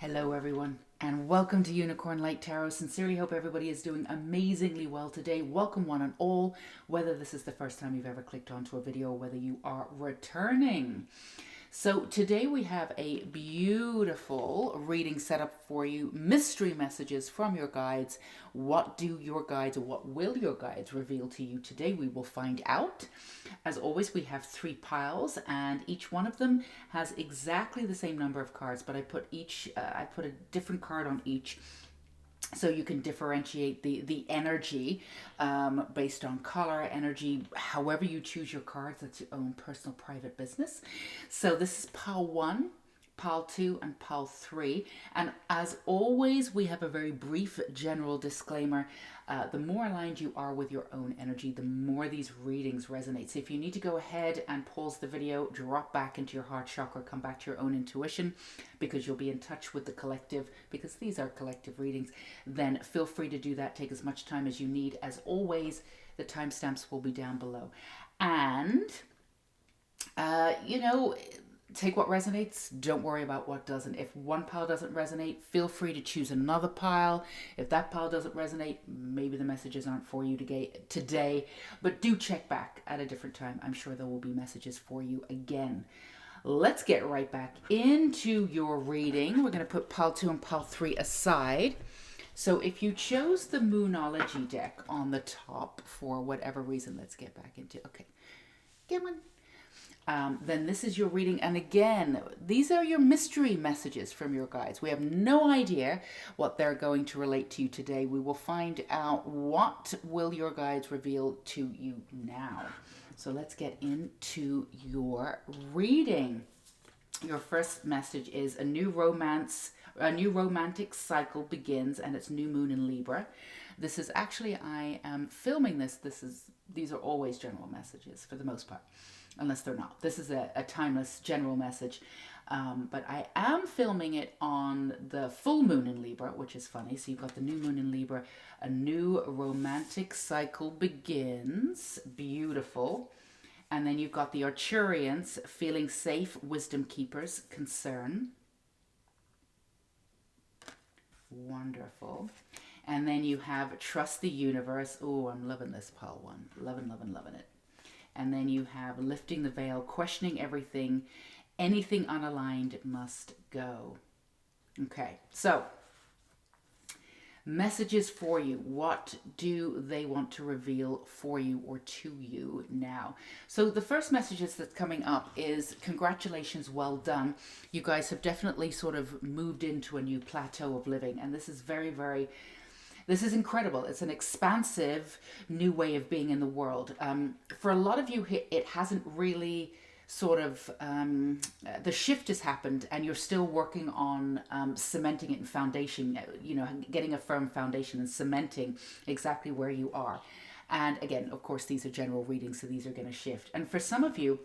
Hello everyone and welcome to Unicorn Light Tarot. Sincerely hope everybody is doing amazingly well today. Welcome one and all, whether this is the first time you've ever clicked onto a video or whether you are returning. So today we have a beautiful reading set up for you. Mystery messages from your guides. What do your guides or what will your guides reveal to you today? We will find out. As always, we have 3 piles and each one of them has exactly the same number of cards, but I put a different card on each so you can differentiate the energy based on color, energy, however you choose your cards. That's your own personal private business. So this is pile 1, pile 2 and pile 3, and as always we have a very brief general disclaimer. The more aligned you are with your own energy, the more these readings resonate. So if you need to go ahead and pause the video, drop back into your heart chakra, come back to your own intuition, because you'll be in touch with the collective, because these are collective readings, then feel free to do that. Take as much time as you need. As always, the timestamps will be down below. And take what resonates. Don't worry about what doesn't. If one pile doesn't resonate, feel free to choose another pile. If that pile doesn't resonate, maybe the messages aren't for you today, but do check back at a different time. I'm sure there will be messages for you again. Let's get right back into your reading. We're going to put pile 2 and pile 3 aside. So if you chose the Moonology deck on the top for whatever reason, let's get back into, okay, come on. Then this is your reading. And again, these are your mystery messages from your guides. We have no idea what they're going to relate to you today. We will find out what will your guides reveal to you now. So let's get into your reading. Your first message is a new romantic cycle begins, and it's new moon in Libra. This is actually, I am filming this. These are always general messages for the most part, unless they're not. This is a timeless general message, but I am filming it on the full moon in Libra, which is funny. So you've got the new moon in Libra, a new romantic cycle begins, beautiful. And then you've got the Arcturians, feeling safe, wisdom keepers, concern. Wonderful. And then you have trust the universe. Oh, I'm loving this pile 1. Loving it. And then you have lifting the veil, questioning everything. Anything unaligned must go. Okay, so messages for you. What do they want to reveal for you or to you now? So the first messages that's coming up is congratulations, well done. You guys have definitely sort of moved into a new plateau of living, and this is this is incredible. It's an expansive new way of being in the world. For a lot of you, it hasn't really sort of, the shift has happened and you're still working on cementing it in foundation, getting a firm foundation and cementing exactly where you are. And again, of course, these are general readings, so these are going to shift. And for some of you,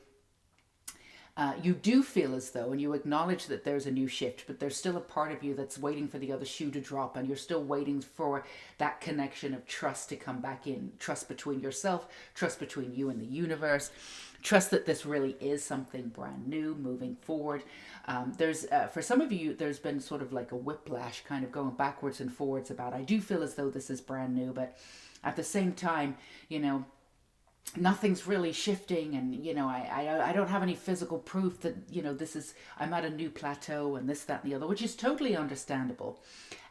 you do feel as though, and you acknowledge that there's a new shift, but there's still a part of you that's waiting for the other shoe to drop, and you're still waiting for that connection of trust to come back in. Trust between yourself, trust between you and the universe, trust that this really is something brand new moving forward. For some of you, there's been sort of like a whiplash kind of going backwards and forwards about, I do feel as though this is brand new, but at the same time, nothing's really shifting, and I don't have any physical proof that I'm at a new plateau and this, that, and the other, which is totally understandable.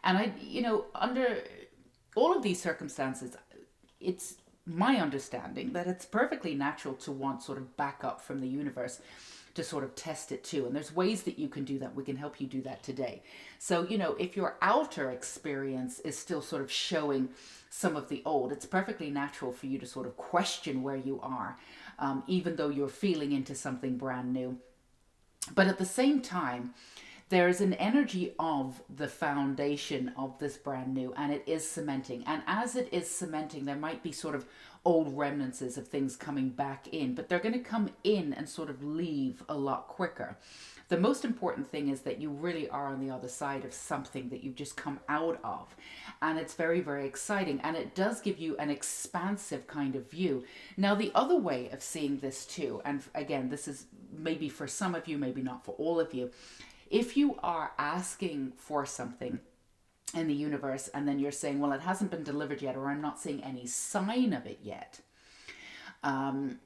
And under all of these circumstances, it's my understanding that it's perfectly natural to want sort of backup from the universe to sort of test it too. And there's ways that you can do that. We can help you do that today. So, if your outer experience is still sort of showing some of the old, it's perfectly natural for you to sort of question where you are, even though you're feeling into something brand new. But at the same time, there's an energy of the foundation of this brand new, and it is cementing. And as it is cementing, there might be sort of old remnants of things coming back in, but they're going to come in and sort of leave a lot quicker. The most important thing is that you really are on the other side of something that you've just come out of. And it's very, very exciting. And it does give you an expansive kind of view. Now, the other way of seeing this too, and again, this is maybe for some of you, maybe not for all of you, If you are asking for something in the universe and then you're saying, well, it hasn't been delivered yet, or I'm not seeing any sign of it yet, and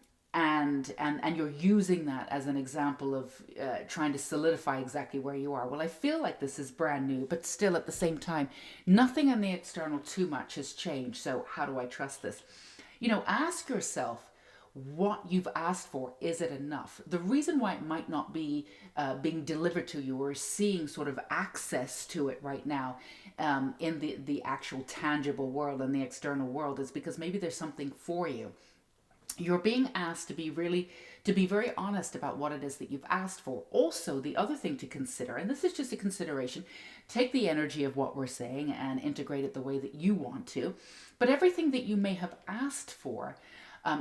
you're using that as an example of trying to solidify exactly where you are. Well, I feel like this is brand new, but still at the same time, nothing in the external too much has changed. So how do I trust this? Ask yourself what you've asked for. Is it enough? The reason why it might not be being delivered to you or seeing sort of access to it right now in the actual tangible world and the external world is because maybe there's something for you. You're being asked to be very honest about what it is that you've asked for. Also, the other thing to consider, and this is just a consideration, take the energy of what we're saying and integrate it the way that you want to. But everything that you may have asked for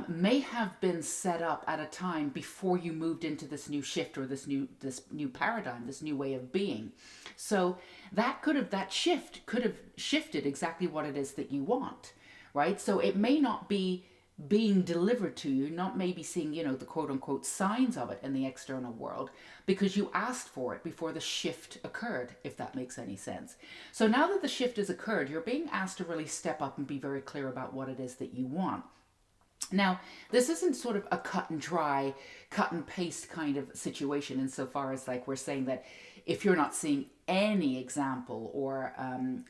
may have been set up at a time before you moved into this new shift or this new paradigm, this new way of being. So that shift could have shifted exactly what it is that you want, right? So it may not be being delivered to you, not maybe seeing, the quote unquote signs of it in the external world, because you asked for it before the shift occurred, if that makes any sense. So now that the shift has occurred, you're being asked to really step up and be very clear about what it is that you want. Now, this isn't sort of a cut and dry, cut and paste kind of situation insofar as like we're saying that if you're not seeing any example or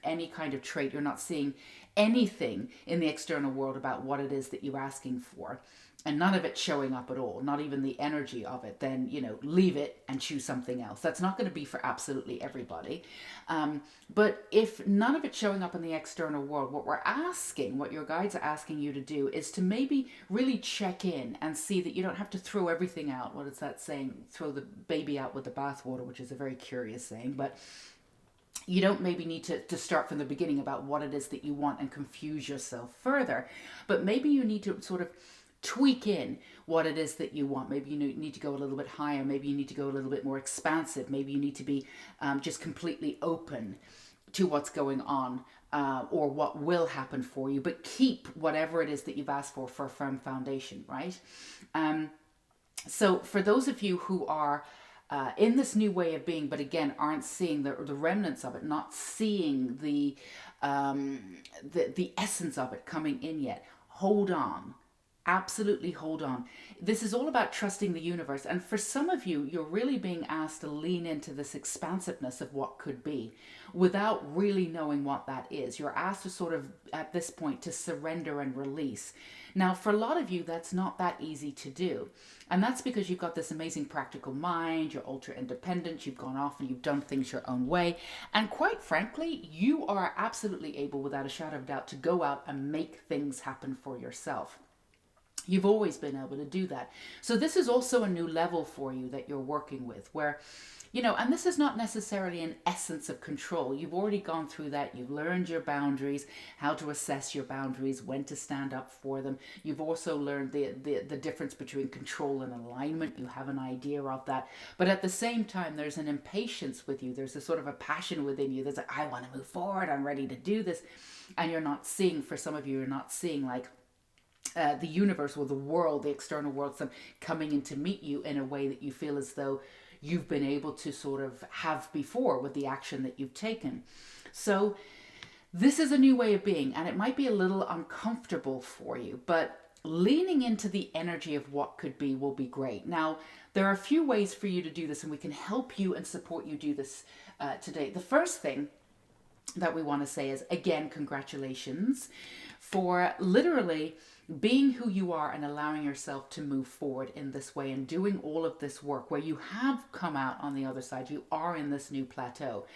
any kind of trait, you're not seeing anything in the external world about what it is that you're asking for, and none of it showing up at all, not even the energy of it, then, leave it and choose something else. That's not going to be for absolutely everybody. But if none of it's showing up in the external world, what your guides are asking you to do is to maybe really check in and see that you don't have to throw everything out. What is that saying? Throw the baby out with the bathwater, which is a very curious saying, but you don't maybe need to start from the beginning about what it is that you want and confuse yourself further. But maybe you need to sort of tweak in what it is that you want. Maybe you need to go a little bit higher. Maybe you need to go a little bit more expansive. Maybe you need to be just completely open to what's going on or what will happen for you, but keep whatever it is that you've asked for a firm foundation, right? So for those of you who are in this new way of being, but again, aren't seeing the remnants of it, not seeing the essence of it coming in yet, hold on. Absolutely hold on. This is all about trusting the universe. And for some of you, you're really being asked to lean into this expansiveness of what could be without really knowing what that is. You're asked to sort of, at this point, to surrender and release. Now, for a lot of you, that's not that easy to do. And that's because you've got this amazing practical mind, you're ultra independent, you've gone off and you've done things your own way. And quite frankly, you are absolutely able, without a shadow of doubt, to go out and make things happen for yourself. You've always been able to do that. So this is also a new level for you that you're working with where, and this is not necessarily an essence of control. You've already gone through that. You've learned your boundaries, how to assess your boundaries, when to stand up for them. You've also learned the difference between control and alignment. You have an idea of that. But at the same time, there's an impatience with you. There's a sort of a passion within you. There's like, I want to move forward. I'm ready to do this. And you're not seeing, for some of you, you're not seeing like, the universe or the world, the external world, coming in to meet you in a way that you feel as though you've been able to sort of have before with the action that you've taken. So this is a new way of being, and it might be a little uncomfortable for you, but leaning into the energy of what could be will be great. Now, there are a few ways for you to do this, and we can help you and support you do this today. The first thing that we want to say is, again, congratulations for literally being who you are and allowing yourself to move forward in this way and doing all of this work where you have come out on the other side. You are in this new plateau.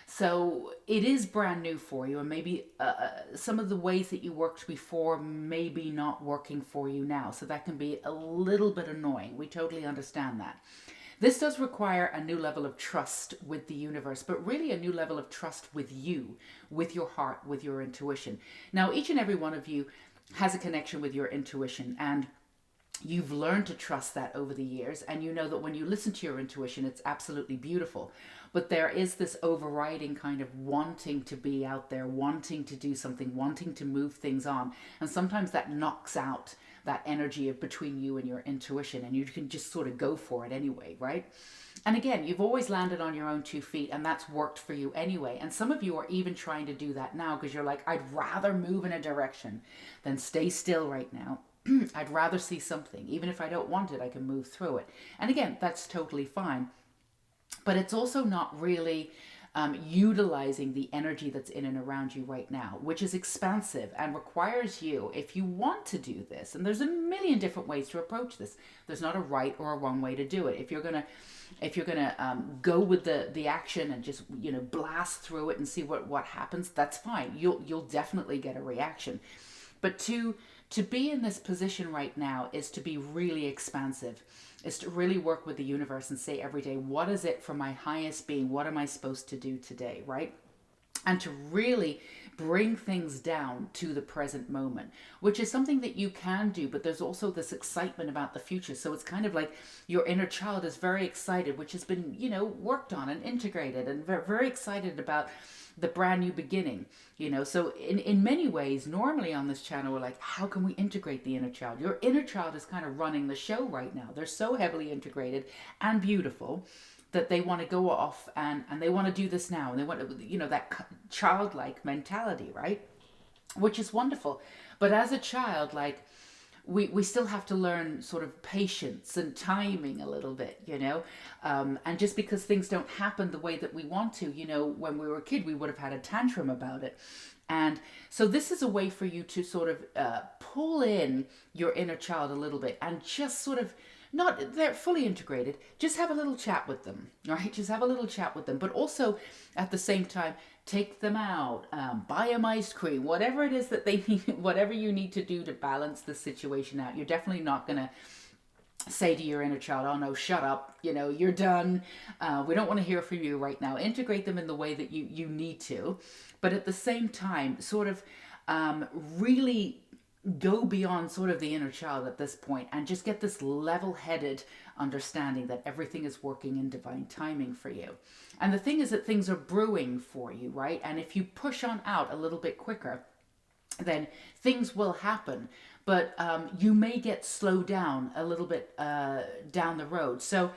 So it is brand new for you, and maybe some of the ways that you worked before may be not working for you now. So that can be a little bit annoying. We totally understand that. This does require a new level of trust with the universe, but really a new level of trust with you, with your heart, with your intuition. Now, each and every one of you has a connection with your intuition, and you've learned to trust that over the years, and you know that when you listen to your intuition, it's absolutely beautiful. But there is this overriding kind of wanting to be out there, wanting to do something, wanting to move things on. And sometimes that knocks out that energy of between you and your intuition, and you can just sort of go for it anyway, right? And again, you've always landed on your own 2 feet, and that's worked for you anyway. And some of you are even trying to do that now because you're like, I'd rather move in a direction than stay still right now. I'd rather see something. Even if I don't want it, I can move through it. And again, that's totally fine. But it's also not really utilizing the energy that's in and around you right now, which is expansive and requires you, if you want to do this, and there's a million different ways to approach this. There's not a right or a wrong way to do it. If you're gonna go with the action and just blast through it and see what happens, that's fine. You'll definitely get a reaction. But to be in this position right now is to be really expansive, is to really work with the universe and say every day, what is it for my highest being? What am I supposed to do today, right? And to really bring things down to the present moment, which is something that you can do, but there's also this excitement about the future. So it's kind of like your inner child is very excited, which has been, worked on and integrated, and very, very excited about the brand new beginning. So in many ways, normally on this channel, we're like, how can we integrate the inner child? Your inner child is kind of running the show right now. They're so heavily integrated and beautiful that they want to go off and they want to do this now. And they want to, that childlike mentality, right? Which is wonderful. But as a child, like, we still have to learn sort of patience and timing a little bit, and just because things don't happen the way that we want to, when we were a kid, we would have had a tantrum about it. And so this is a way for you to sort of pull in your inner child a little bit and just sort of, not they're fully integrated, just have a little chat with them, right? Just have a little chat with them, but also at the same time, take them out, buy them ice cream, whatever it is that they need, whatever you need to do to balance the situation out. You're definitely not going to say to your inner child, oh no, shut up, you're done. We don't want to hear from you right now. Integrate them in the way that you need to. But at the same time, sort of really go beyond sort of the inner child at this point and just get this level-headed understanding that everything is working in divine timing for you. And the thing is that things are brewing for you, right? And if you push on out a little bit quicker, then things will happen. But you may get slowed down a little bit down the road. So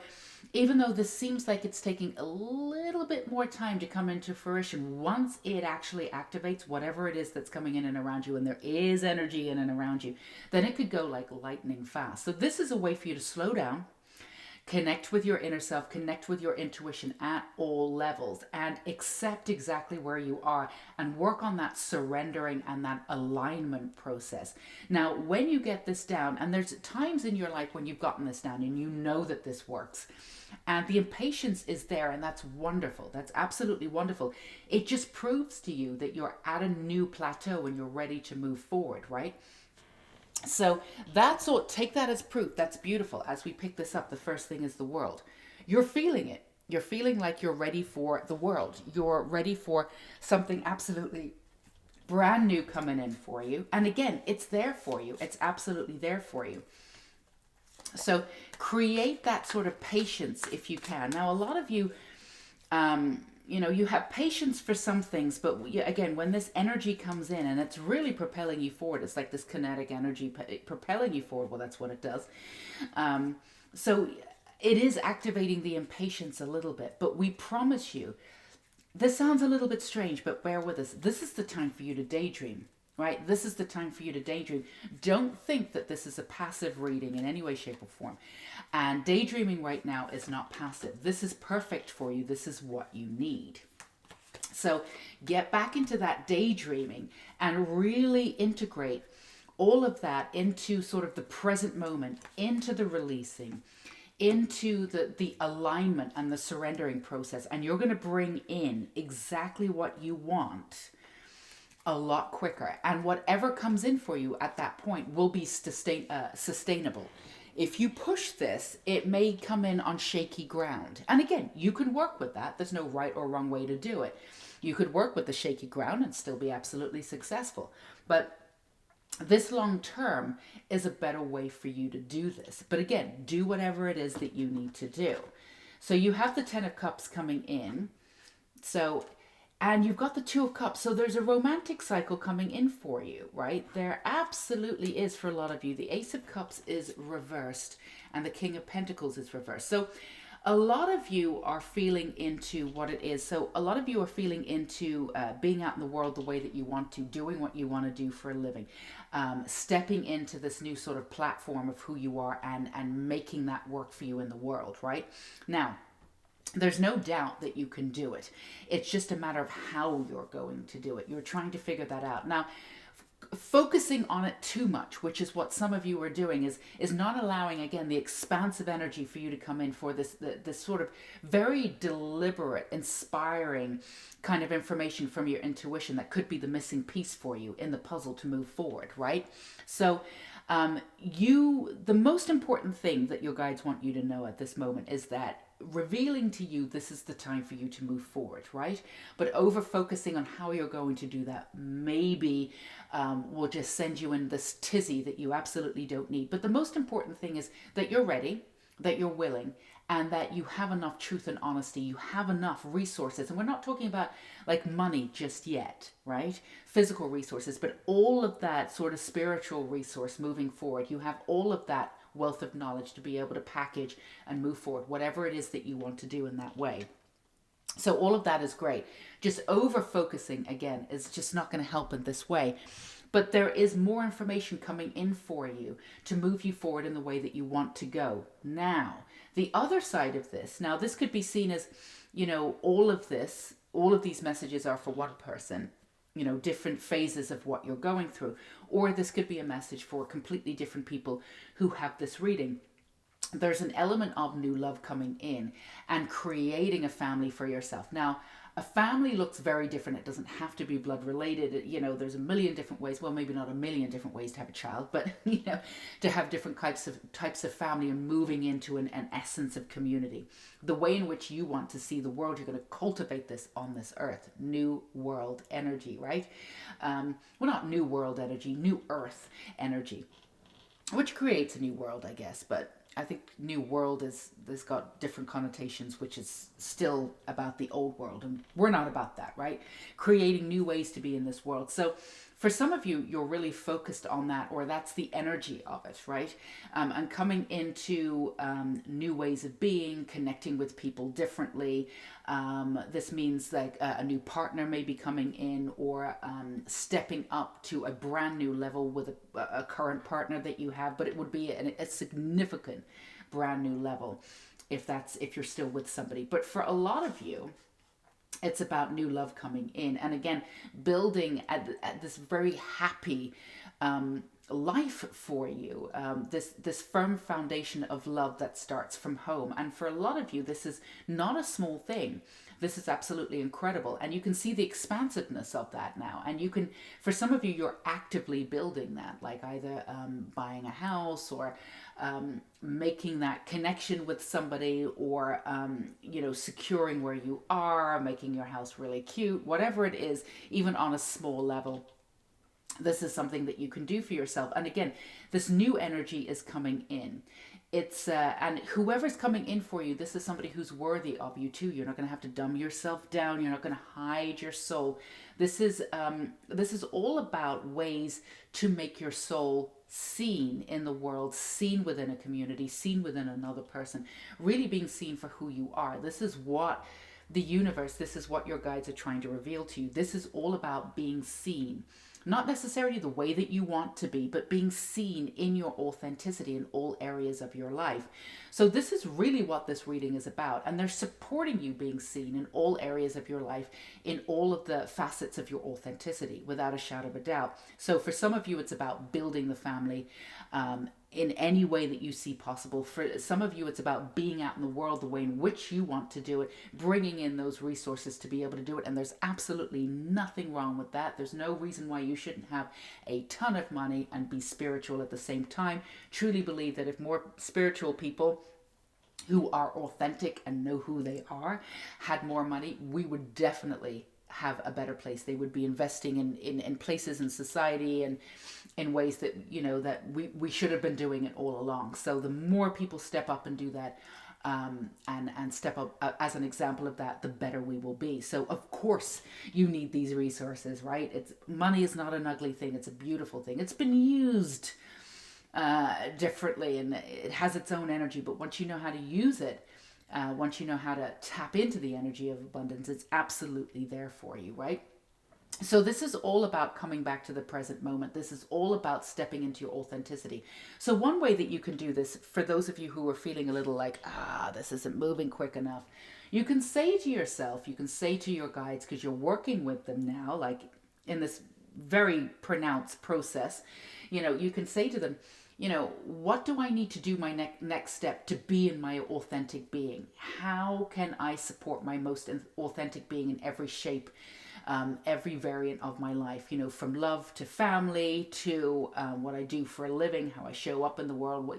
even though this seems like it's taking a little bit more time to come into fruition, once it actually activates whatever it is that's coming in and around you, and there is energy in and around you, then it could go like lightning fast. So this is a way for you to slow down, connect with your inner self, connect with your intuition at all levels, and accept exactly where you are and work on that surrendering and that alignment process. Now, when you get this down, and there's times in your life when you've gotten this down and you know that this works, and the impatience is there, and that's wonderful. That's absolutely wonderful. It just proves to you that you're at a new plateau and you're ready to move forward, right? So that's all. Take that as proof. That's beautiful. As we pick this up, the first thing is the world. You're feeling it. You're feeling like you're ready for the world. You're ready for something absolutely brand new coming in for you. And again, it's there for you. It's absolutely there for you. So create that sort of patience if you can. Now, a lot of you, you have patience for some things, but again, when this energy comes in and it's really propelling you forward, it's like this kinetic energy propelling you forward. Well, that's what it does. So it is activating the impatience a little bit, but we promise you, this sounds a little bit strange, but bear with us. This is the time for you to daydream. Right? This is the time for you to daydream. Don't think that this is a passive reading in any way, shape, or form. And daydreaming right now is not passive. This is perfect for you. This is what you need. So get back into that daydreaming and really integrate all of that into sort of the present moment, into the releasing, into the alignment and the surrendering process. And you're going to bring in exactly what you want a lot quicker, and whatever comes in for you at that point will be sustainable. If you push this, it may come in on shaky ground, and again, you can work with that. There's no right or wrong way to do it. You could work with the shaky ground and still be absolutely successful, but this long term is a better way for you to do this. But again, do whatever it is that you need to do. So you have the 10 of Cups coming in, and you've got the 2 of Cups. So there's a romantic cycle coming in for you, right? There absolutely is for a lot of you. The Ace of Cups is reversed and the King of Pentacles is reversed. So A lot of you are feeling into what it is. So, a lot of you are feeling into being out in the world the way that you want to, doing what you want to do for a living, stepping into this new sort of platform of who you are and making that work for you in the world, right? Now, there's no doubt that you can do it. It's just a matter of how you're going to do it. You're trying to figure that out. Now, focusing on it too much, which is what some of you are doing, is not allowing, again, the expansive energy for you to come in for this sort of very deliberate, inspiring kind of information from your intuition that could be the missing piece for you in the puzzle to move forward, right? So the most important thing that your guides want you to know at this moment is that revealing to you this is the time for you to move forward, right? But over focusing on how you're going to do that maybe will just send you in this tizzy that you absolutely don't need. But the most important thing is that you're ready, that you're willing, and that you have enough truth and honesty, you have enough resources. And we're not talking about like money just yet, right? Physical resources, but all of that sort of spiritual resource moving forward. You have all of that wealth of knowledge to be able to package and move forward, whatever it is that you want to do in that way. So all of that is great. Just over focusing, again, is just not going to help in this way. But there is more information coming in for you to move you forward in the way that you want to go. Now, the other side of this, now this could be seen as, all of these messages are for one person, different phases of what you're going through. Or this could be a message for completely different people who have this reading. There's an element of new love coming in and creating a family for yourself. Now, a family looks very different. It doesn't have to be blood related. There's a million different ways. Well, maybe not a million different ways to have a child, but to have different types of family and moving into an essence of community. The way in which you want to see the world, you're going to cultivate this on this earth. New world energy, right? Well, not new world energy, new earth energy, which creates a new world, I guess, but I think new world there's got different connotations, which is still about the old world. And we're not about that, right? Creating new ways to be in this world. So for some of you, you're really focused on that, or that's the energy of it, right? And coming into new ways of being, connecting with people differently. This means like a new partner may be coming in, or stepping up to a brand new level with a current partner that you have, but it would be a significant brand new level if you're still with somebody. But for a lot of you, it's about new love coming in. And again, building at this very happy life for you, this firm foundation of love that starts from home. And for a lot of you, this is not a small thing. This is absolutely incredible. And you can see the expansiveness of that now. And for some of you, you're actively building that, like either buying a house, or making that connection with somebody, or, securing where you are, making your house really cute, whatever it is, even on a small level. This is something that you can do for yourself. And again, this new energy is coming in. It's and whoever's coming in for you, this is somebody who's worthy of you too. You're not going to have to dumb yourself down. You're not going to hide your soul. This is all about ways to make your soul seen in the world, seen within a community, seen within another person, really being seen for who you are. This is what the universe, this is what your guides are trying to reveal to you. This is all about being seen. Not necessarily the way that you want to be, but being seen in your authenticity in all areas of your life. So this is really what this reading is about. And they're supporting you being seen in all areas of your life, in all of the facets of your authenticity, without a shadow of a doubt. So for some of you, it's about building the family in any way that you see possible. For some of you, it's about being out in the world the way in which you want to do it, bringing in those resources to be able to do it. And there's absolutely nothing wrong with that. There's no reason why you shouldn't have a ton of money and be spiritual at the same time. Truly believe that if more spiritual people who are authentic and know who they are had more money, we would definitely have a better place. They would be investing in places in society and in ways that, that we should have been doing it all along. So the more people step up and do that, and step up as an example of that, the better we will be. So of course you need these resources, right? Money is not an ugly thing. It's a beautiful thing. It's been used differently, and it has its own energy. But once you know how to use it, once you know how to tap into the energy of abundance, it's absolutely there for you, right? So this is all about coming back to the present moment. This is all about stepping into your authenticity. So one way that you can do this, for those of you who are feeling a little like, this isn't moving quick enough, you can say to yourself, you can say to your guides, because you're working with them now, like in this very pronounced process, you can say to them, what do I need to do my next step to be in my authentic being? How can I support my most authentic being in every shape, every variant of my life, from love to family to what I do for a living, how I show up in the world,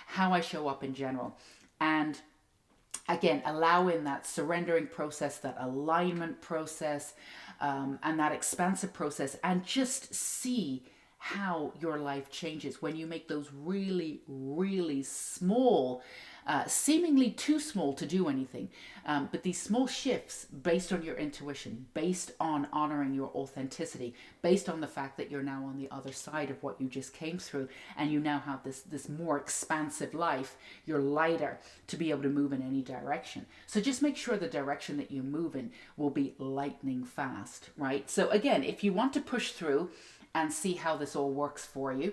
how I show up in general. And again, allow in that surrendering process, that alignment process, and that expansive process, and just see how your life changes when you make those really, really small, seemingly too small to do anything, but these small shifts based on your intuition, based on honoring your authenticity, based on the fact that you're now on the other side of what you just came through, and you now have this more expansive life. You're lighter to be able to move in any direction. So just make sure the direction that you move in will be lightning fast, right? So again, if you want to push through and see how this all works for you,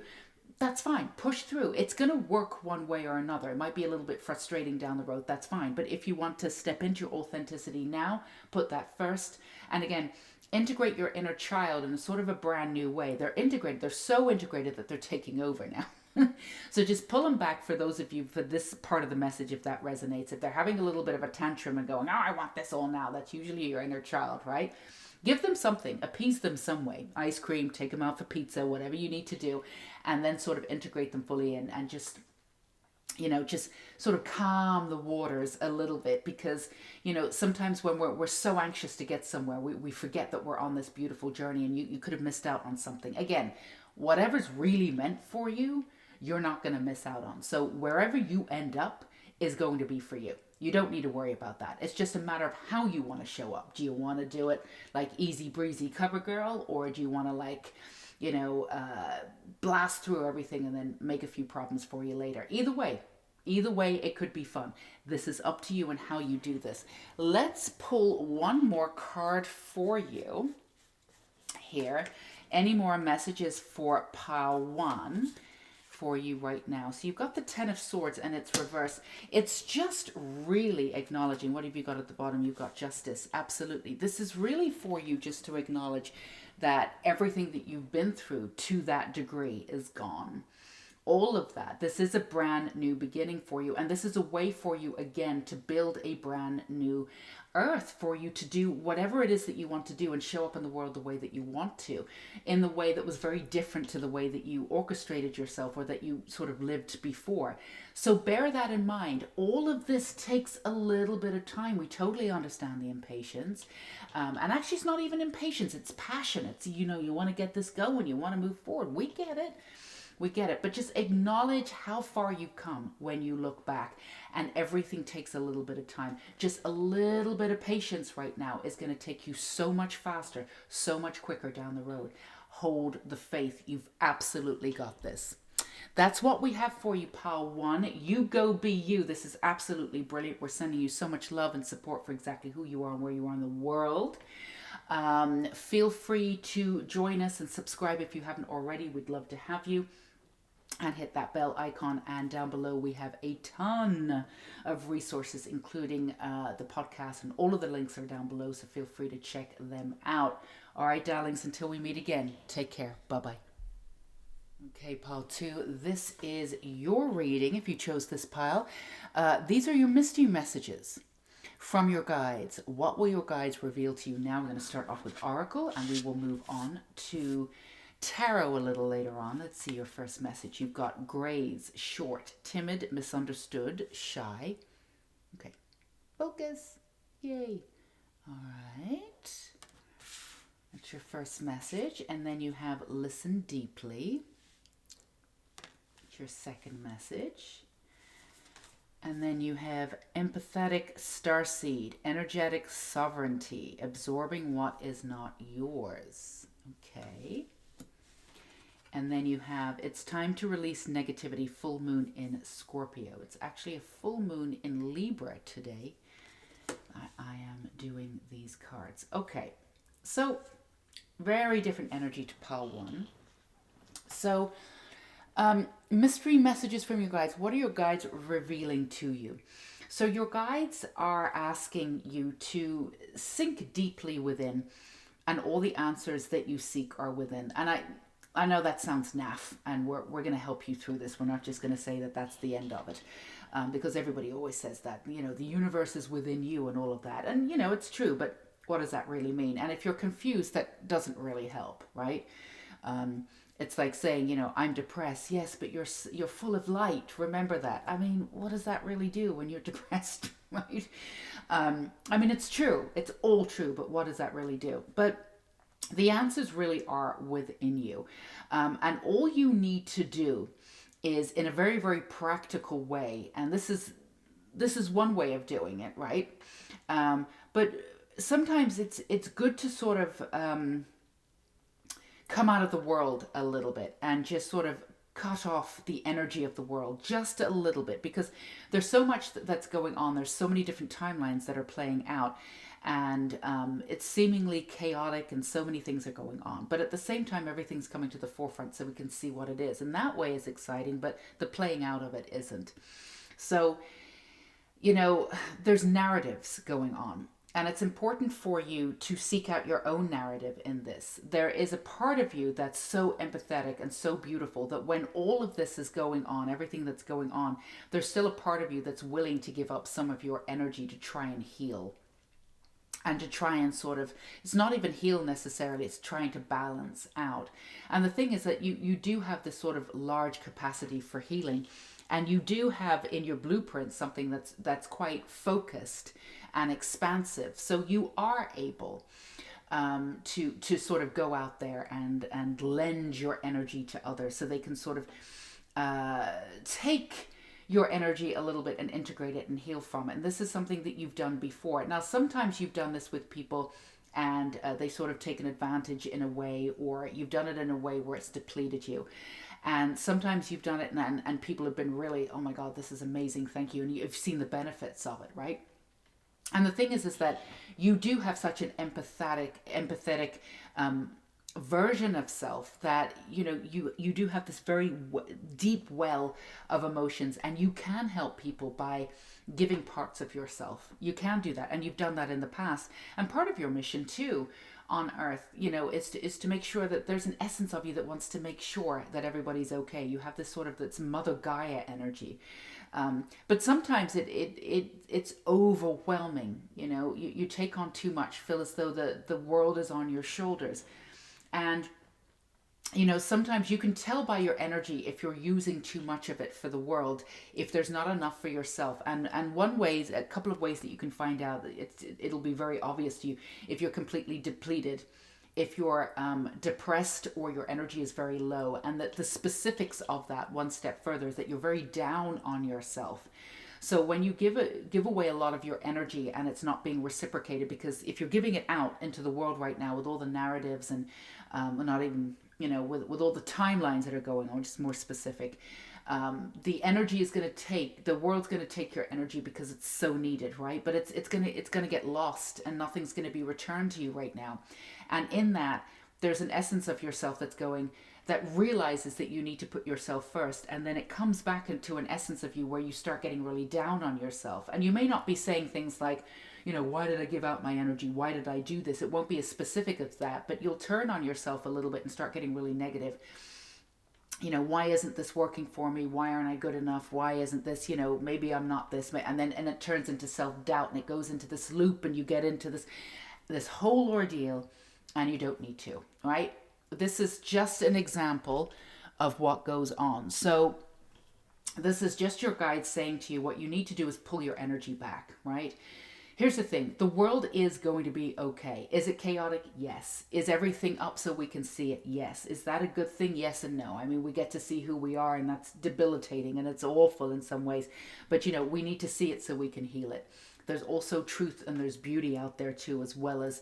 that's fine. Push through. It's going to work one way or another. It might be a little bit frustrating down the road. That's fine. But if you want to step into your authenticity now, put that first. And again, integrate your inner child in a sort of a brand new way. They're integrated. They're so integrated that they're taking over now. So just pull them back for those of you, for this part of the message, if that resonates. If they're having a little bit of a tantrum and going, I want this all now, that's usually your inner child, right? Give them something, appease them some way. Ice cream, take them out for pizza, whatever you need to do, and then sort of integrate them fully in, and just sort of calm the waters a little bit, because, sometimes when we're so anxious to get somewhere, we forget that we're on this beautiful journey, and you could have missed out on something. Again, whatever's really meant for you, you're not going to miss out on. So wherever you end up is going to be for you. You don't need to worry about that. It's just a matter of how you want to show up. Do you want to do it like easy breezy cover girl, or do you want to blast through everything and then make a few problems for you later? Either way, it could be fun. This is up to you and how you do this. Let's pull one more card for you here. Any more messages for pile 1? For you right now. So you've got the 10 of Swords and it's reverse. It's just really acknowledging. What have you got at the bottom? You've got Justice. Absolutely. This is really for you just to acknowledge that everything that you've been through to that degree is gone. All of that. This is a brand new beginning for you. And this is a way for you, again, to build a brand new earth for you to do whatever it is that you want to do and show up in the world the way that you want to, in the way that was very different to the way that you orchestrated yourself or that you sort of lived before. So bear that in mind. All of this takes a little bit of time. We totally understand the impatience. And actually it's not even impatience, it's passion. It's, you want to get this going, you want to move forward. We get it. We get it, but just acknowledge how far you've come when you look back, and everything takes a little bit of time. Just a little bit of patience right now is going to take you so much faster, so much quicker down the road. Hold the faith. You've absolutely got this. That's what we have for you, pile 1. You go be you. This is absolutely brilliant. We're sending you so much love and support for exactly who you are and where you are in the world. Feel free to join us and subscribe if you haven't already. We'd love to have you. And hit that bell icon, and down below we have a ton of resources, including the podcast, and all of the links are down below, so feel free to check them out. All right, darlings, until we meet again, take care. Bye-bye. Okay, pile 2, this is your reading if you chose this pile. These are your mystery messages from your guides. What will your guides reveal to you now? We're going to start off with Oracle, and we will move on to Tarot a little later on. Let's see your first message. You've got Grays, short, timid, misunderstood, shy. Okay. Focus. Yay. All right. That's your first message. And then you have listen deeply. That's your second message. And then you have empathetic starseed, energetic sovereignty, absorbing what is not yours. Okay. And then you have, it's time to release negativity, full moon in Scorpio. It's actually a full moon in Libra today. I am doing these cards. Okay, so very different energy to pile one. So, mystery messages from your guides. What are your guides revealing to you? So your guides are asking you to sink deeply within, and all the answers that you seek are within. And I know that sounds naff, and we're going to help you through this. We're not just going to say that that's the end of it, because everybody always says that, you know, the universe is within you and all of that. And, you know, it's true, but what does that really mean? And if you're confused, that doesn't really help, right? It's like saying, you know, I'm depressed. Yes, but you're full of light. Remember that. I mean, what does that really do when you're depressed, right? I mean, it's true. It's all true, but what does that really do? But the answers really are within you. And all you need to do is, in a very, very practical way, and this is one way of doing it, right? But sometimes it's good to sort of come out of the world a little bit and just sort of cut off the energy of the world just a little bit, because there's so much that's going on. There's so many different timelines that are playing out, and it's seemingly chaotic, and so many things are going on. But at the same time, everything's coming to the forefront so we can see what it is. And that way is exciting, but the playing out of it isn't. So, you know, there's narratives going on. And it's important for you to seek out your own narrative in this. There is a part of you that's so empathetic and so beautiful that when all of this is going on, everything that's going on, there's still a part of you that's willing to give up some of your energy to try and heal. And to try and sort of, it's not even heal necessarily, it's trying to balance out. And the thing is that you do have this sort of large capacity for healing. And you do have in your blueprint something that's quite focused and expansive. So you are able to sort of go out there and lend your energy to others, so they can sort of take your energy a little bit and integrate it and heal from it. And this is something that you've done before. Now, sometimes you've done this with people and they sort of taken advantage in a way, or you've done it in a way where it's depleted you. And sometimes you've done it and people have been really, oh my God, this is amazing, thank you. And you've seen the benefits of it, right? And the thing is that you do have such an empathetic version of self that, you know, you do have this very deep well of emotions, and you can help people by giving parts of yourself. You can do that, and you've done that in the past. And part of your mission too on earth, you know, is to make sure that there's an essence of you that wants to make sure that everybody's okay. You have this sort of, that's Mother Gaia energy. But sometimes it's overwhelming. You know, you take on too much, feel as though the world is on your shoulders. And, you know, sometimes you can tell by your energy if you're using too much of it for the world, if there's not enough for yourself. And a couple of ways that you can find out that it'll be very obvious to you if you're completely depleted, if you're depressed, or your energy is very low. And that the specifics of that one step further is that you're very down on yourself. So when you give away a lot of your energy and it's not being reciprocated, because if you're giving it out into the world right now with all the narratives and not even, you know, with all the timelines that are going on, just more specific, the energy is going to take, the world's going to take your energy because it's so needed, right? But it's going to get lost, and nothing's going to be returned to you right now. And in that, there's an essence of yourself that realizes that you need to put yourself first, and then it comes back into an essence of you where you start getting really down on yourself. And you may not be saying things like, you know, why did I give out my energy? Why did I do this? It won't be as specific as that, but you'll turn on yourself a little bit and start getting really negative. You know, why isn't this working for me? Why aren't I good enough? Why isn't this, you know, maybe I'm not this. And it turns into self-doubt, and it goes into this loop, and you get into this whole ordeal, and you don't need to, right? This is just an example of what goes on. So this is just your guide saying to you, what you need to do is pull your energy back, right? Here's the thing. The world is going to be okay. Is it chaotic? Yes. Is everything up so we can see it? Yes. Is that a good thing? Yes and no. I mean, we get to see who we are, and that's debilitating, and it's awful in some ways. But, you know, we need to see it so we can heal it. There's also truth and there's beauty out there too, as well as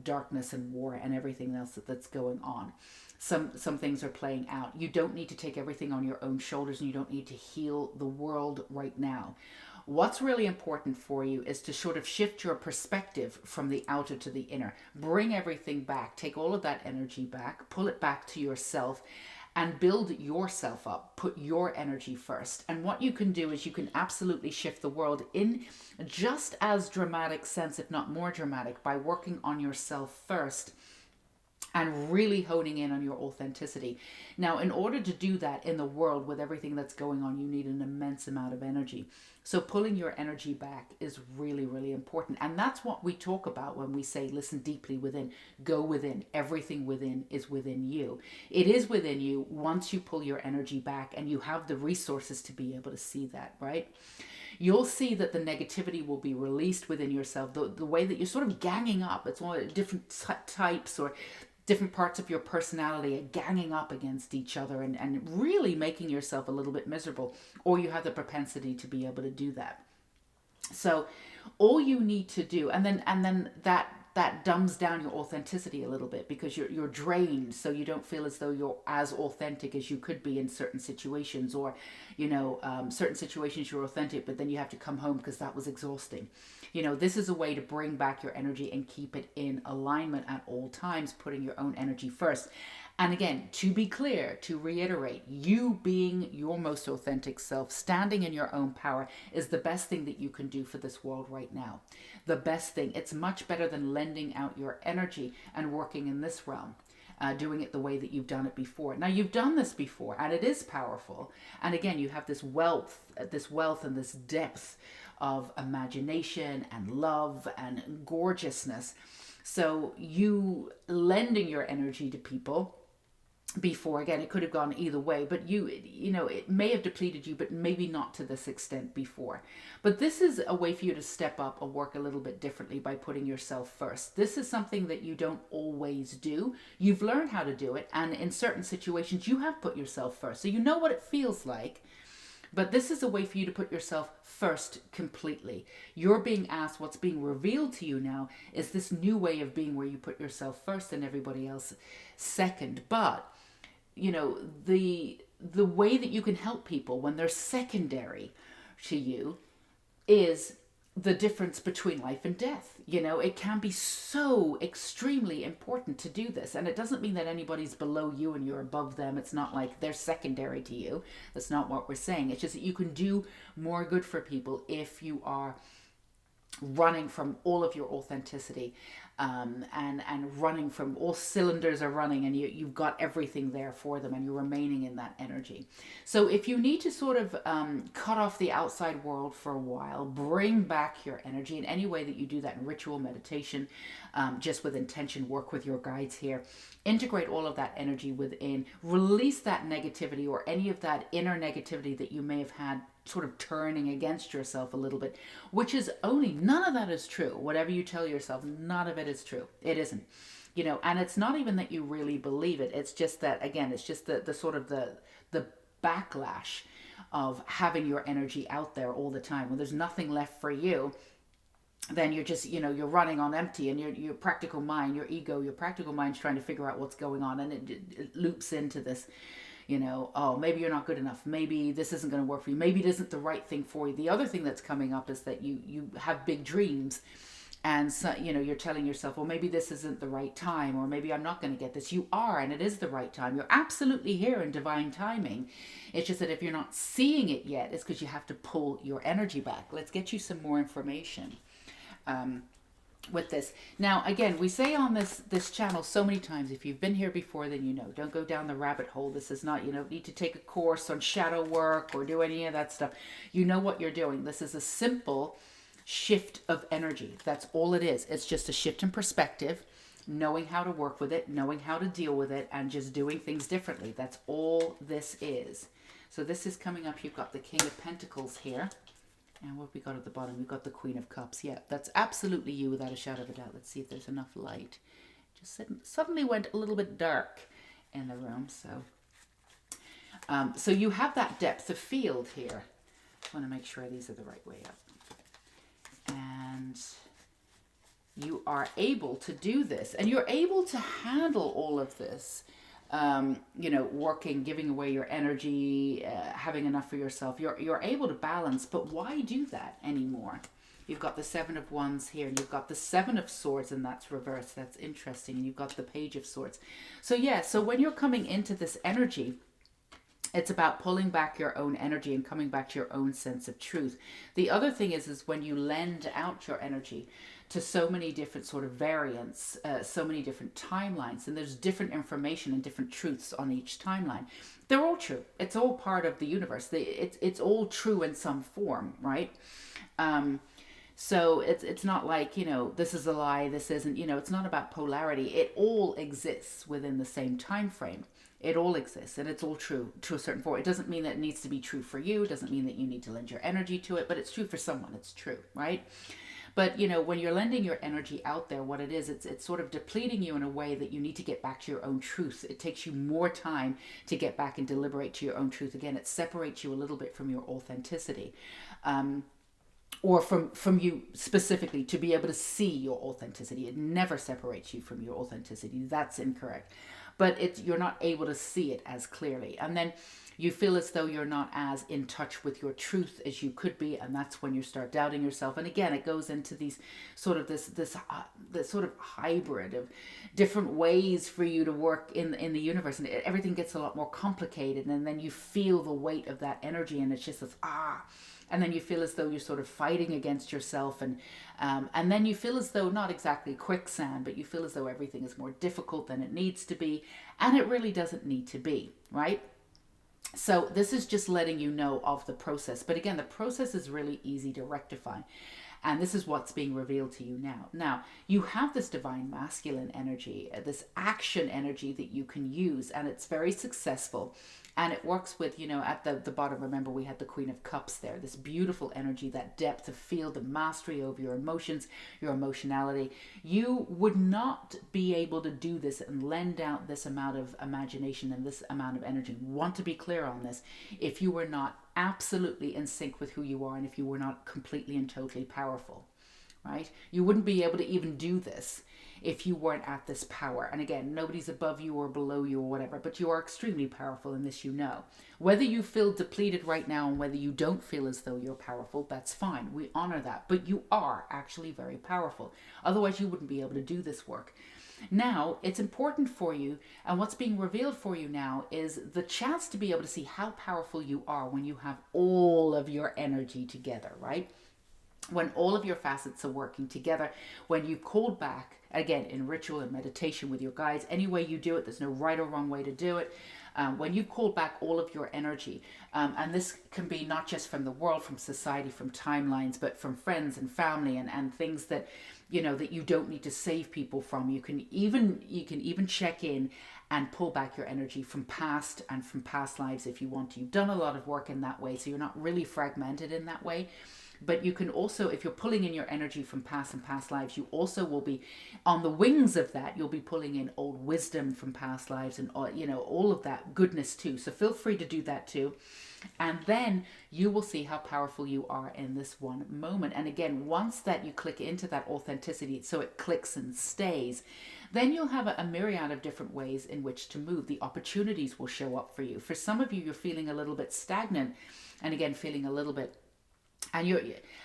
darkness and war and everything else that's going on. Some things are playing out. You don't need to take everything on your own shoulders, and you don't need to heal the world right now. What's really important for you is to sort of shift your perspective from the outer to the inner. Bring everything back. Take all of that energy back, pull it back to yourself, and build yourself up. Put your energy first. And what you can do is you can absolutely shift the world in just as dramatic sense, if not more dramatic, by working on yourself first and really honing in on your authenticity. Now, in order to do that in the world with everything that's going on, you need an immense amount of energy. So pulling your energy back is really, really important. And that's what we talk about when we say, listen deeply within, go within. Everything within is within you. It is within you once you pull your energy back and you have the resources to be able to see that, right? You'll see that the negativity will be released within yourself. The way that you're sort of ganging up, it's all different types or different parts of your personality are ganging up against each other and really making yourself a little bit miserable, or you have the propensity to be able to do that. So all you need to do, and then that dumbs down your authenticity a little bit, because you're drained, so you don't feel as though you're as authentic as you could be in certain situations, or certain situations you're authentic, but then you have to come home because that was exhausting. This is a way to bring back your energy and keep it in alignment at all times, putting your own energy first. And again, to be clear, to reiterate, you being your most authentic self, standing in your own power, is the best thing that you can do for this world right now. The best thing. It's much better than lending out your energy and working in this realm. Doing it the way that you've done it before. Now, you've done this before, and it is powerful. And again, you have this wealth and this depth of imagination and love and gorgeousness. So you lending your energy to people before, again, it could have gone either way, but it may have depleted you, but maybe not to this extent before. But this is a way for you to step up and work a little bit differently by putting yourself first. This is something that you don't always do. You've learned how to do it, and in certain situations you have put yourself first, so you know what it feels like. But this is a way for you to put yourself first completely. You're being asked, what's being revealed to you now is this new way of being where you put yourself first and everybody else second. But the way that you can help people when they're secondary to you is the difference between life and death. It can be so extremely important to do this. And it doesn't mean that anybody's below you and you're above them. It's not like they're secondary to you. That's not what we're saying. It's just that you can do more good for people if you are running from all of your authenticity, and running from all cylinders are running, and you've got everything there for them, and you're remaining in that energy. So if you need to sort of cut off the outside world for a while, bring back your energy in any way that you do that in ritual, meditation, just with intention, work with your guides here, integrate all of that energy within, release that negativity or any of that inner negativity that you may have had sort of turning against yourself a little bit, which is none of that is true. Whatever you tell yourself, none of it is true. It isn't. And it's not even that you really believe it. It's just that, again, it's just the sort of the backlash of having your energy out there all the time. When there's nothing left for you, then you're just, you're running on empty, and your practical mind, your ego, your practical mind's trying to figure out what's going on, and it loops into this, oh, maybe you're not good enough. Maybe this isn't going to work for you. Maybe it isn't the right thing for you. The other thing that's coming up is that you have big dreams, and so, you're telling yourself, well, maybe this isn't the right time, or maybe I'm not going to get this. You are, and it is the right time. You're absolutely here in divine timing. It's just that if you're not seeing it yet, it's because you have to pull your energy back. Let's get you some more information with this. Now, again, we say on this channel so many times, if you've been here before, then don't go down the rabbit hole. This is not, need to take a course on shadow work or do any of that stuff. You know what you're doing. This is a simple shift of energy. That's all it is. It's just a shift in perspective, knowing how to work with it, knowing how to deal with it, and just doing things differently. That's all this is. So this is coming up. You've got the King of Pentacles here. And what have we got at the bottom? We've got the Queen of Cups. Yeah, that's absolutely you without a shadow of a doubt. Let's see if there's enough light. Just suddenly went a little bit dark in the room. So you have that depth of field here. I want to make sure these are the right way up. And you are able to do this, and you're able to handle all of this, working, giving away your energy, having enough for yourself. You're able to balance, but why do that anymore? You've got the Seven of Wands here, and you've got the Seven of Swords, and that's reversed. That's interesting. And you've got the Page of Swords. So yeah, so when you're coming into this energy, it's about pulling back your own energy and coming back to your own sense of truth. The other thing is when you lend out your energy to so many different sort of variants, so many different timelines, and there's different information and different truths on each timeline. They're all true. It's all part of the universe. It's all true in some form, right? So it's not like, this is a lie, this isn't, it's not about polarity. It all exists within the same time frame. It all exists, and it's all true to a certain form. It doesn't mean that it needs to be true for you. It doesn't mean that you need to lend your energy to it, but it's true for someone. It's true, right? But, when you're lending your energy out there, what it is, it's sort of depleting you in a way that you need to get back to your own truth. It takes you more time to get back and deliberate to your own truth. Again, it separates you a little bit from your authenticity. Or from you specifically, to be able to see your authenticity. It never separates you from your authenticity. That's incorrect. But you're not able to see it as clearly. And then you feel as though you're not as in touch with your truth as you could be, and that's when you start doubting yourself. And again, it goes into these sort of this sort of hybrid of different ways for you to work in the universe, and everything gets a lot more complicated. And then you feel the weight of that energy, and it's just this and then you feel as though you're sort of fighting against yourself, and then you feel as though, not exactly quicksand, but you feel as though everything is more difficult than it needs to be, and it really doesn't need to be, right? So this is just letting you know of the process. But again, the process is really easy to rectify. And this is what's being revealed to you now. Now, you have this divine masculine energy, this action energy that you can use, and it's very successful. And it works with, at the bottom, remember we had the Queen of Cups there, this beautiful energy, that depth of field, the mastery over your emotions, your emotionality. You would not be able to do this and lend out this amount of imagination and this amount of energy. Want to be clear on this, if you were not absolutely in sync with who you are, and if you were not completely and totally powerful, right? You wouldn't be able to even do this if you weren't at this power. And again, nobody's above you or below you or whatever, but you are extremely powerful in this, Whether you feel depleted right now and whether you don't feel as though you're powerful, that's fine. We honor that. But you are actually very powerful. Otherwise, you wouldn't be able to do this work. Now, it's important for you, and what's being revealed for you now is the chance to be able to see how powerful you are when you have all of your energy together, right? When all of your facets are working together, when you've called back, again, in ritual and meditation with your guides, any way you do it, there's no right or wrong way to do it. When you call back all of your energy, and this can be not just from the world, from society, from timelines, but from friends and family and things that, that you don't need to save people from. You can even check in and pull back your energy from past lives if you want to. You've done a lot of work in that way, so you're not really fragmented in that way. But you can also, if you're pulling in your energy from past lives, you also will be, on the wings of that, you'll be pulling in old wisdom from past lives and, all of that goodness too. So feel free to do that too. And then you will see how powerful you are in this one moment. And again, once that you click into that authenticity, so it clicks and stays, then you'll have a myriad of different ways in which to move. The opportunities will show up for you. For some of you, you're feeling a little bit stagnant, and again, feeling a little bit,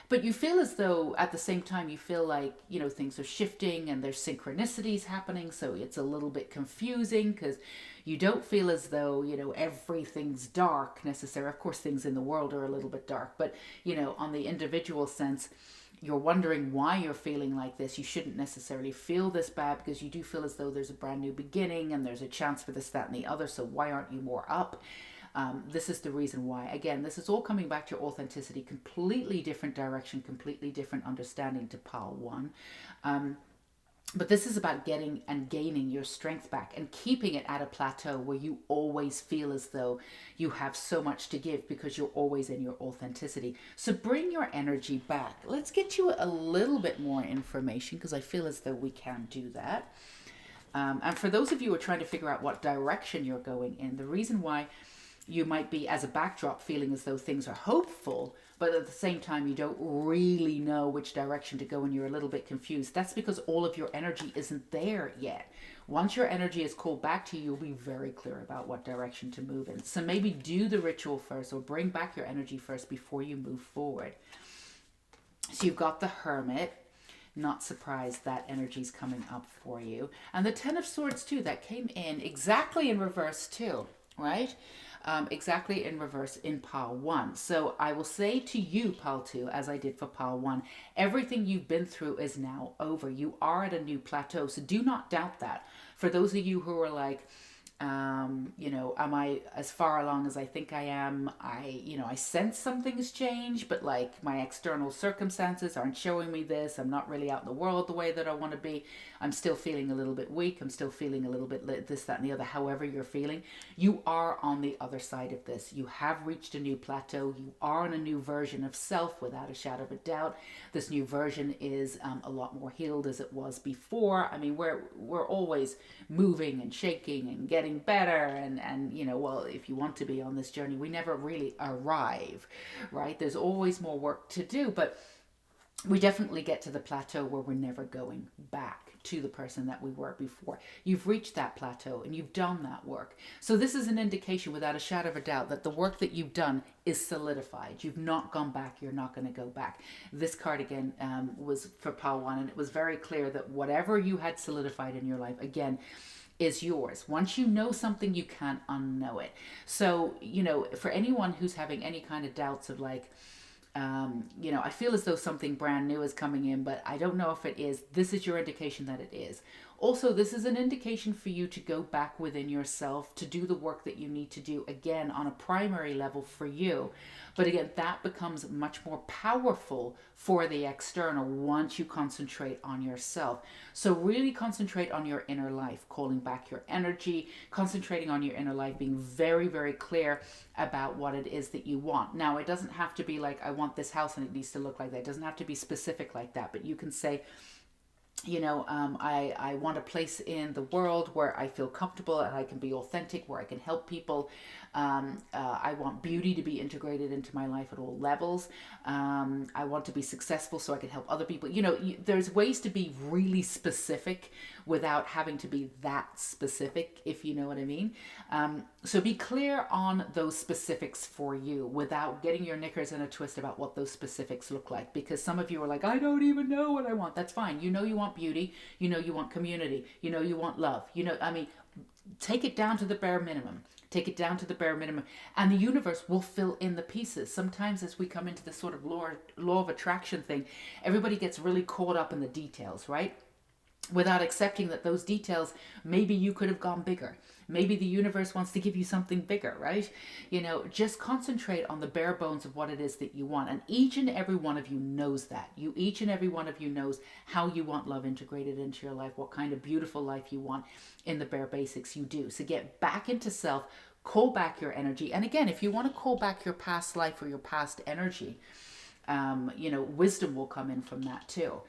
but you feel as though at the same time you feel like, things are shifting and there's synchronicities happening. So it's a little bit confusing because you don't feel as though, everything's dark necessarily. Of course, things in the world are a little bit dark, but, on the individual sense, you're wondering why you're feeling like this. You shouldn't necessarily feel this bad because you do feel as though there's a brand new beginning and there's a chance for this, that, and the other. So why aren't you more up? This is the reason why. Again, this is all coming back to your authenticity, completely different direction, completely different understanding to pile one. But this is about getting and gaining your strength back and keeping it at a plateau where you always feel as though you have so much to give because you're always in your authenticity. So bring your energy back. Let's get you a little bit more information because I feel as though we can do that. And for those of you who are trying to figure out what direction you're going in, the reason why you might be, as a backdrop, feeling as though things are hopeful, but at the same time, you don't really know which direction to go and you're a little bit confused. That's because all of your energy isn't there yet. Once your energy is called back to you, you'll be very clear about what direction to move in. So maybe do the ritual first, or bring back your energy first before you move forward. So you've got the Hermit. Not surprised that energy's coming up for you. And the Ten of Swords too, that came in exactly in reverse too, right? Exactly in reverse in pile 1. So I will say to you, pile 2, as I did for pile 1, everything you've been through is now over. You are at a new plateau, so do not doubt that. For those of you who are like, am I as far along as I think I am? I sense something's changed, but like my external circumstances aren't showing me this. I'm not really out in the world the way that I want to be. I'm still feeling a little bit weak. I'm still feeling a little bit this, that, and the other. However you're feeling, you are on the other side of this. You have reached a new plateau. You are in a new version of self without a shadow of a doubt. This new version is a lot more healed as it was before. I mean, we're always moving and shaking and getting better, and well, if you want to be on this journey, we never really arrive, right? There's always more work to do, but we definitely get to the plateau where we're never going back to the person that we were before. You've reached that plateau and you've done that work. So this is an indication without a shadow of a doubt that the work that you've done is solidified. You've not gone back. You're not going to go back. This card again was for pile 1, and it was very clear that whatever you had solidified in your life, again, is yours. Once you know something, you can't unknow it. So, for anyone who's having any kind of doubts of like, I feel as though something brand new is coming in, but I don't know if it is. This is your indication that it is. Also, this is an indication for you to go back within yourself to do the work that you need to do, again, on a primary level for you. But again, that becomes much more powerful for the external once you concentrate on yourself. So really concentrate on your inner life, calling back your energy, concentrating on your inner life, being very, very clear about what it is that you want. Now, it doesn't have to be like, I want this house and it needs to look like that. It doesn't have to be specific like that, but you can say, I want a place in the world where I feel comfortable and I can be authentic, where I can help people. I want beauty to be integrated into my life at all levels. I want to be successful so I can help other people. There's ways to be really specific without having to be that specific, if you know what I mean. So be clear on those specifics for you without getting your knickers in a twist about what those specifics look like. Because some of you are like, I don't even know what I want. That's fine. You want beauty. You want community. You want love. Take it down to the bare minimum. Take it down to the bare minimum, and the universe will fill in the pieces. Sometimes as we come into this sort of law of attraction thing, everybody gets really caught up in the details, right? Without accepting that those details, maybe you could have gone bigger. Maybe the universe wants to give you something bigger, right? Just concentrate on the bare bones of what it is that you want. And each and every one of you knows that. Each and every one of you knows how you want love integrated into your life, what kind of beautiful life you want in the bare basics you do. So get back into self, call back your energy. And again, if you want to call back your past life or your past energy, wisdom will come in from that too.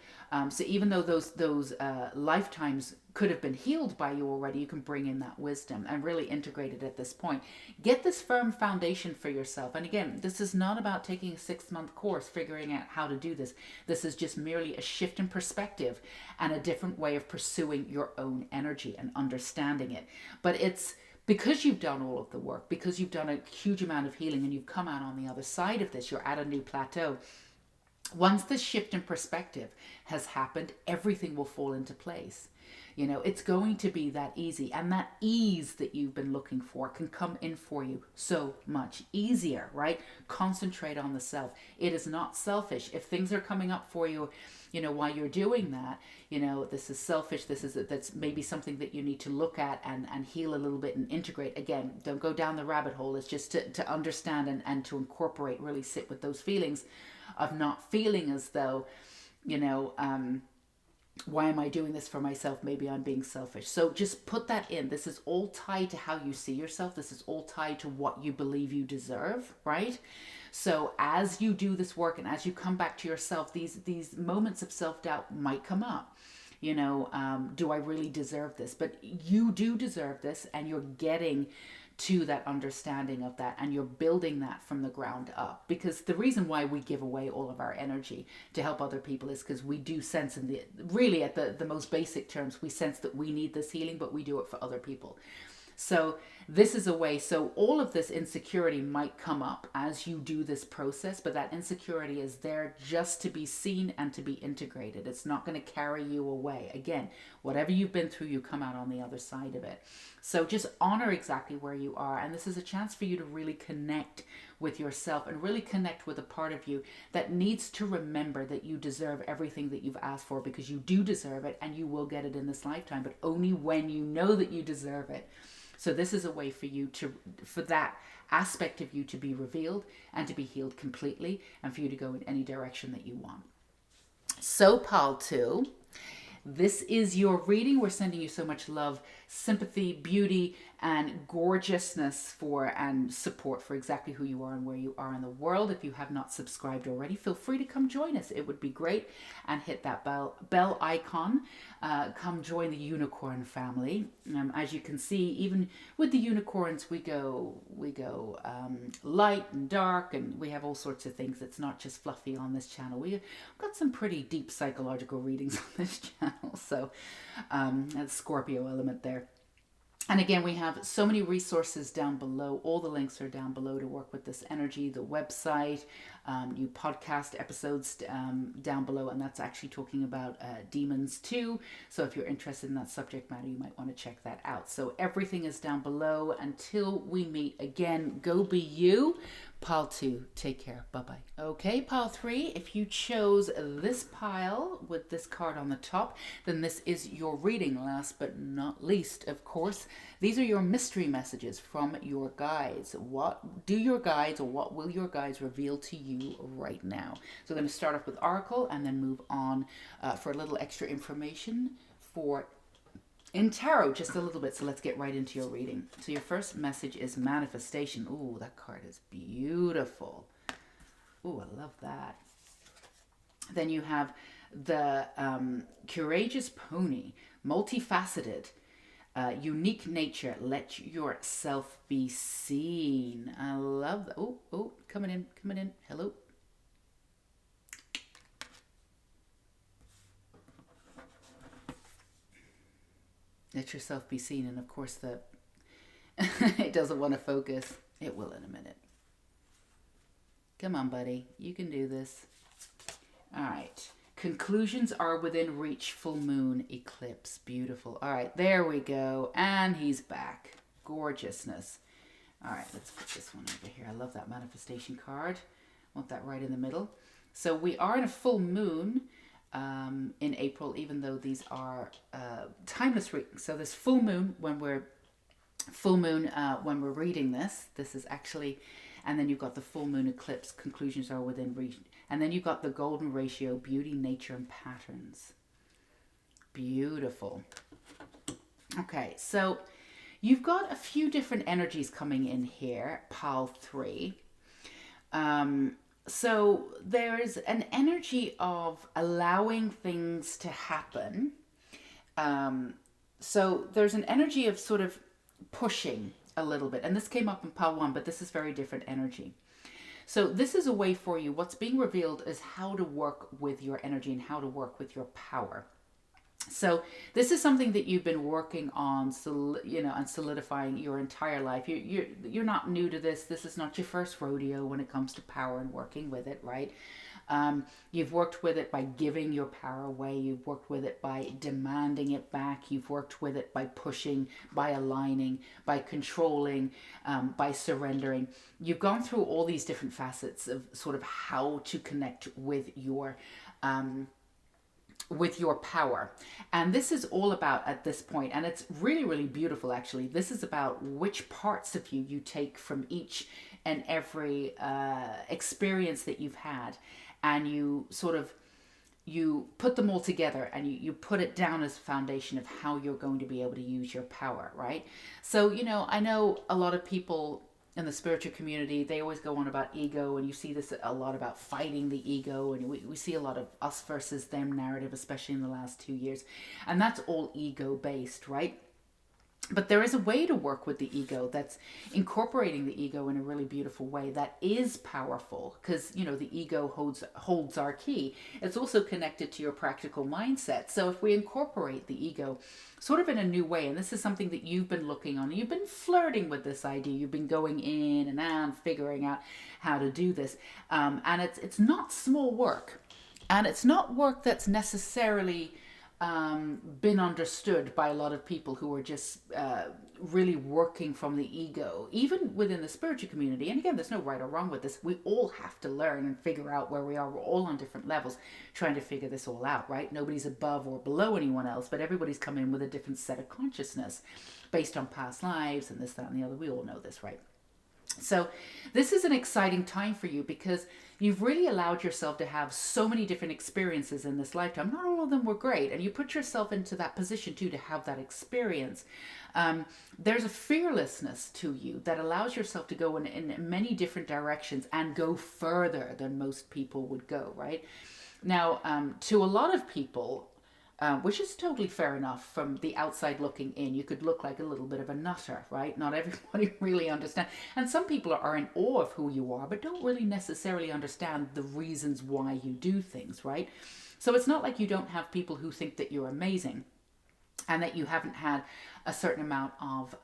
So even though those lifetimes could have been healed by you already, you can bring in that wisdom and really integrate it at this point. Get this firm foundation for yourself. And again, this is not about taking a 6-month course, figuring out how to do this. This is just merely a shift in perspective and a different way of pursuing your own energy and understanding it. But it's because you've done all of the work, because you've done a huge amount of healing and you've come out on the other side of this, you're at a new plateau. Once this shift in perspective has happened, everything will fall into place. It's going to be that easy. And that ease that you've been looking for can come in for you so much easier, right? Concentrate on the self. It is not selfish. If things are coming up for you, while you're doing that, this is selfish. That's maybe something that you need to look at and heal a little bit and integrate. Again, don't go down the rabbit hole. It's just to understand and to incorporate, really sit with those feelings of not feeling as though, why am I doing this for myself? Maybe I'm being selfish. So just put that in. This is all tied to how you see yourself. This is all tied to what you believe you deserve, right? So as you do this work and as you come back to yourself, these moments of self-doubt might come up. Do I really deserve this? But you do deserve this, and you're getting to that understanding of that, and you're building that from the ground up. Because the reason why we give away all of our energy to help other people is because we do sense, in the really at the most basic terms, we sense that we need this healing, but we do it for other people. So this is a way, so all of this insecurity might come up as you do this process, but that insecurity is there just to be seen and to be integrated. It's not going to carry you away. Again, whatever you've been through, you come out on the other side of it. So just honor exactly where you are. And this is a chance for you to really connect with yourself and really connect with a part of you that needs to remember that you deserve everything that you've asked for, because you do deserve it and you will get it in this lifetime, but only when you know that you deserve it. So this is a way for you to, for that aspect of you to be revealed and to be healed completely, and for you to go in any direction that you want. So pile 2, this is your reading. We're sending you so much love, sympathy, beauty, and gorgeousness for and support for exactly who you are and where you are in the world. If you have not subscribed already, feel free to come join us. It would be great. And hit that bell icon. Come join the unicorn family. As you can see, even with the unicorns, we go light and dark, and we have all sorts of things. It's not just fluffy on this channel. We've got some pretty deep psychological readings on this channel. So that's Scorpio element there. And again, we have so many resources down below. All the links are down below to work with this energy, the website, new podcast episodes down below. And that's actually talking about demons too. So if you're interested in that subject matter, you might want to check that out. So everything is down below. Until we meet again, go be you. Pile 2, take care. Bye-bye. Okay, pile 3, if you chose this pile with this card on the top, then this is your reading. Last but not least, of course, these are your mystery messages from your guides. What do your guides, or what will your guides reveal to you right now? So we're going to start off with Oracle and then move on for a little extra information for in tarot, just a little bit. So let's get right into your reading. So your first message is manifestation. Ooh, that card is beautiful. Ooh, I love that. Then you have the courageous pony, multifaceted, unique nature. Let yourself be seen. I love that. Oh, coming in. Hello. Let yourself be seen. And of course the it doesn't want to focus. It will in a minute. Come on, buddy. You can do this. All right. Conclusions are within reach. Full moon eclipse. Beautiful. All right. There we go. And he's back. Gorgeousness. All right. Let's put this one over here. I love that manifestation card. Want that right in the middle. So we are in a full moon in April, even though these are timeless readings. So this full moon when we're reading this is actually, and then you've got the full moon eclipse. Conclusions are within reach, and then you've got the golden ratio, beauty, nature, and patterns. Beautiful. Okay, so you've got a few different energies coming in here, pile 3. So there's an energy of allowing things to happen. So there's an energy of sort of pushing a little bit. And this came up in pile 1, but this is very different energy. So this is a way for you. What's being revealed is how to work with your energy and how to work with your power. So this is something that you've been working on, and solidifying your entire life. You're not new to this. This is not your first rodeo when it comes to power and working with it, right? You've worked with it by giving your power away. You've worked with it by demanding it back. You've worked with it by pushing, by aligning, by controlling, by surrendering. You've gone through all these different facets of sort of how to connect with your power. And this is all about, at this point, and it's really, really beautiful actually, this is about which parts of you take from each and every experience that you've had, and you put them all together, and you put it down as a foundation of how you're going to be able to use your power, right? So, I know a lot of people in the spiritual community, they always go on about ego, and you see this a lot about fighting the ego, and we see a lot of us versus them narrative, especially in the last 2 years, and that's all ego based, right? But there is a way to work with the ego that's incorporating the ego in a really beautiful way that is powerful, because the ego holds our key. It's also connected to your practical mindset. So if we incorporate the ego sort of in a new way, and this is something that you've been looking on, you've been flirting with this idea, you've been going in and out, figuring out how to do this, and it's not small work, and it's not work that's necessarily been understood by a lot of people who are just really working from the ego, even within the spiritual community. And again, there's no right or wrong with this. We all have to learn and figure out where we are. We're all on different levels trying to figure this all out, right? Nobody's above or below anyone else, but everybody's come in with a different set of consciousness based on past lives and this, that, and the other. We all know this, right? So this is an exciting time for you because you've really allowed yourself to have so many different experiences in this lifetime. Not all of them were great, and you put yourself into that position too to have that experience. There's a fearlessness to you that allows yourself to go in many different directions and go further than most people would go, right? Now, to a lot of people, which is totally fair enough from the outside looking in. You could look like a little bit of a nutter, right? Not everybody really understands. And some people are in awe of who you are, but don't really necessarily understand the reasons why you do things, right? So it's not like you don't have people who think that you're amazing and that you haven't had a certain amount of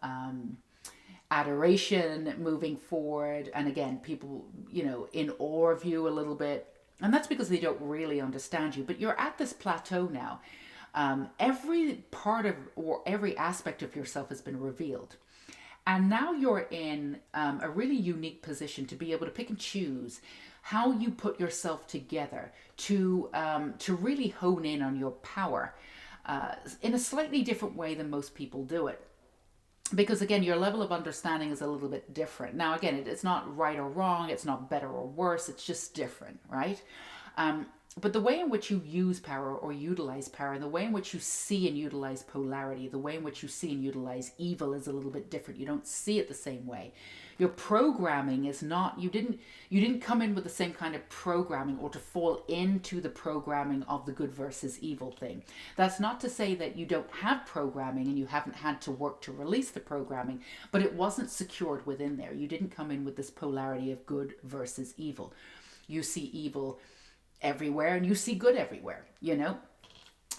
adoration moving forward. And again, people, in awe of you a little bit. And that's because they don't really understand you. But you're at this plateau now. Every part of or every aspect of yourself has been revealed. And now you're in a really unique position to be able to pick and choose how you put yourself together to really hone in on your power in a slightly different way than most people do it. Because again, your level of understanding is a little bit different. Now, again, it's not right or wrong. It's not better or worse. It's just different, right? But the way in which you use power or utilize power, the way in which you see and utilize polarity, the way in which you see and utilize evil is a little bit different. You don't see it the same way. Your programming is not, you didn't come in with the same kind of programming or to fall into the programming of the good versus evil thing. That's not to say that you don't have programming and you haven't had to work to release the programming, but it wasn't secured within there. You didn't come in with this polarity of good versus evil. You see evil everywhere and you see good everywhere,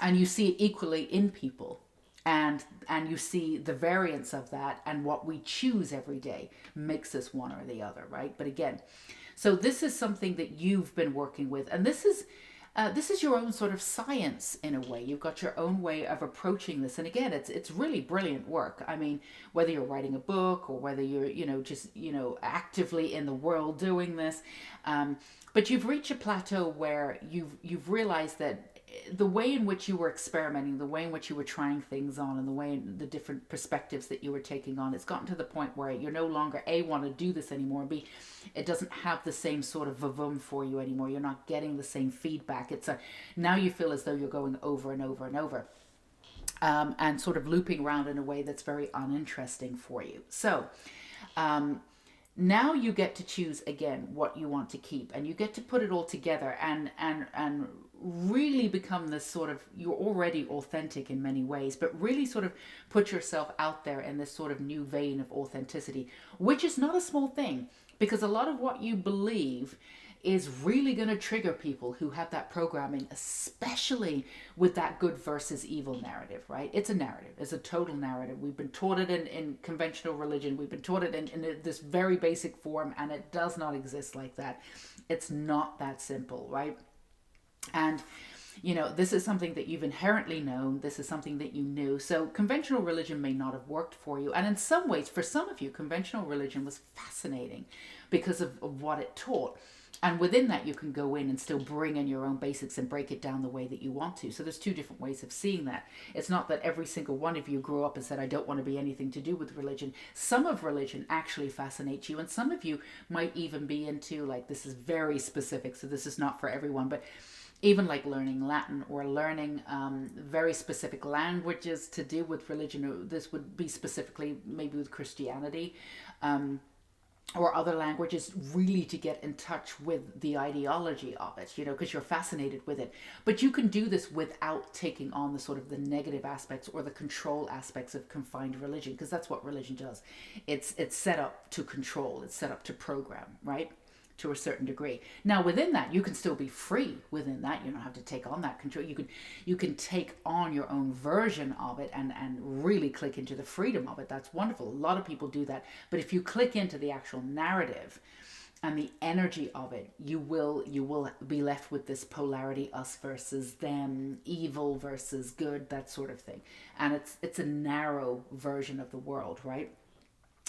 and you see it equally in people, and you see the variance of that, and what we choose every day makes us one or the other, right? But again, so this is something that you've been working with, and this is your own sort of science in a way. You've got your own way of approaching this, and again, it's really brilliant work. I mean, whether you're writing a book or whether you're just actively in the world doing this, but you've reached a plateau where you've realized that the way in which you were experimenting, the way in which you were trying things on, and the way the different perspectives that you were taking on, it's gotten to the point where you're no longer A, want to do this anymore, and B, it doesn't have the same sort of vavum for you anymore. You're not getting the same feedback. Now you feel as though you're going over and over and over, and sort of looping around in a way that's very uninteresting for you. So now you get to choose again what you want to keep, and you get to put it all together and really become this sort of, you're already authentic in many ways, but really sort of put yourself out there in this sort of new vein of authenticity, which is not a small thing, because a lot of what you believe is really going to trigger people who have that programming, especially with that good versus evil narrative, right? It's a narrative. It's a total narrative. We've been taught it in conventional religion. We've been taught it in this very basic form, and it does not exist like that. It's not that simple, right? And this is something that you've inherently known. This is something that you knew. So conventional religion may not have worked for you. And in some ways, for some of you, conventional religion was fascinating because of what it taught. And within that, you can go in and still bring in your own basics and break it down the way that you want to. So there's two different ways of seeing that. It's not that every single one of you grew up and said, I don't want to be anything to do with religion. Some of religion actually fascinates you. And some of you might even be into, like, this is very specific, so this is not for everyone, but even like learning Latin or learning very specific languages to do with religion. This would be specifically maybe with Christianity. or other languages, really to get in touch with the ideology of it, because you're fascinated with it. But you can do this without taking on the sort of the negative aspects or the control aspects of confined religion, because that's what religion does. It's set up to control, it's set up to program, right? To a certain degree. Now within that, you can still be free within that. You don't have to take on that control. You can take on your own version of it and really click into the freedom of it. That's wonderful. A lot of people do that. But if you click into the actual narrative and the energy of it, you will be left with this polarity, us versus them, evil versus good, that sort of thing. And it's a narrow version of the world, right?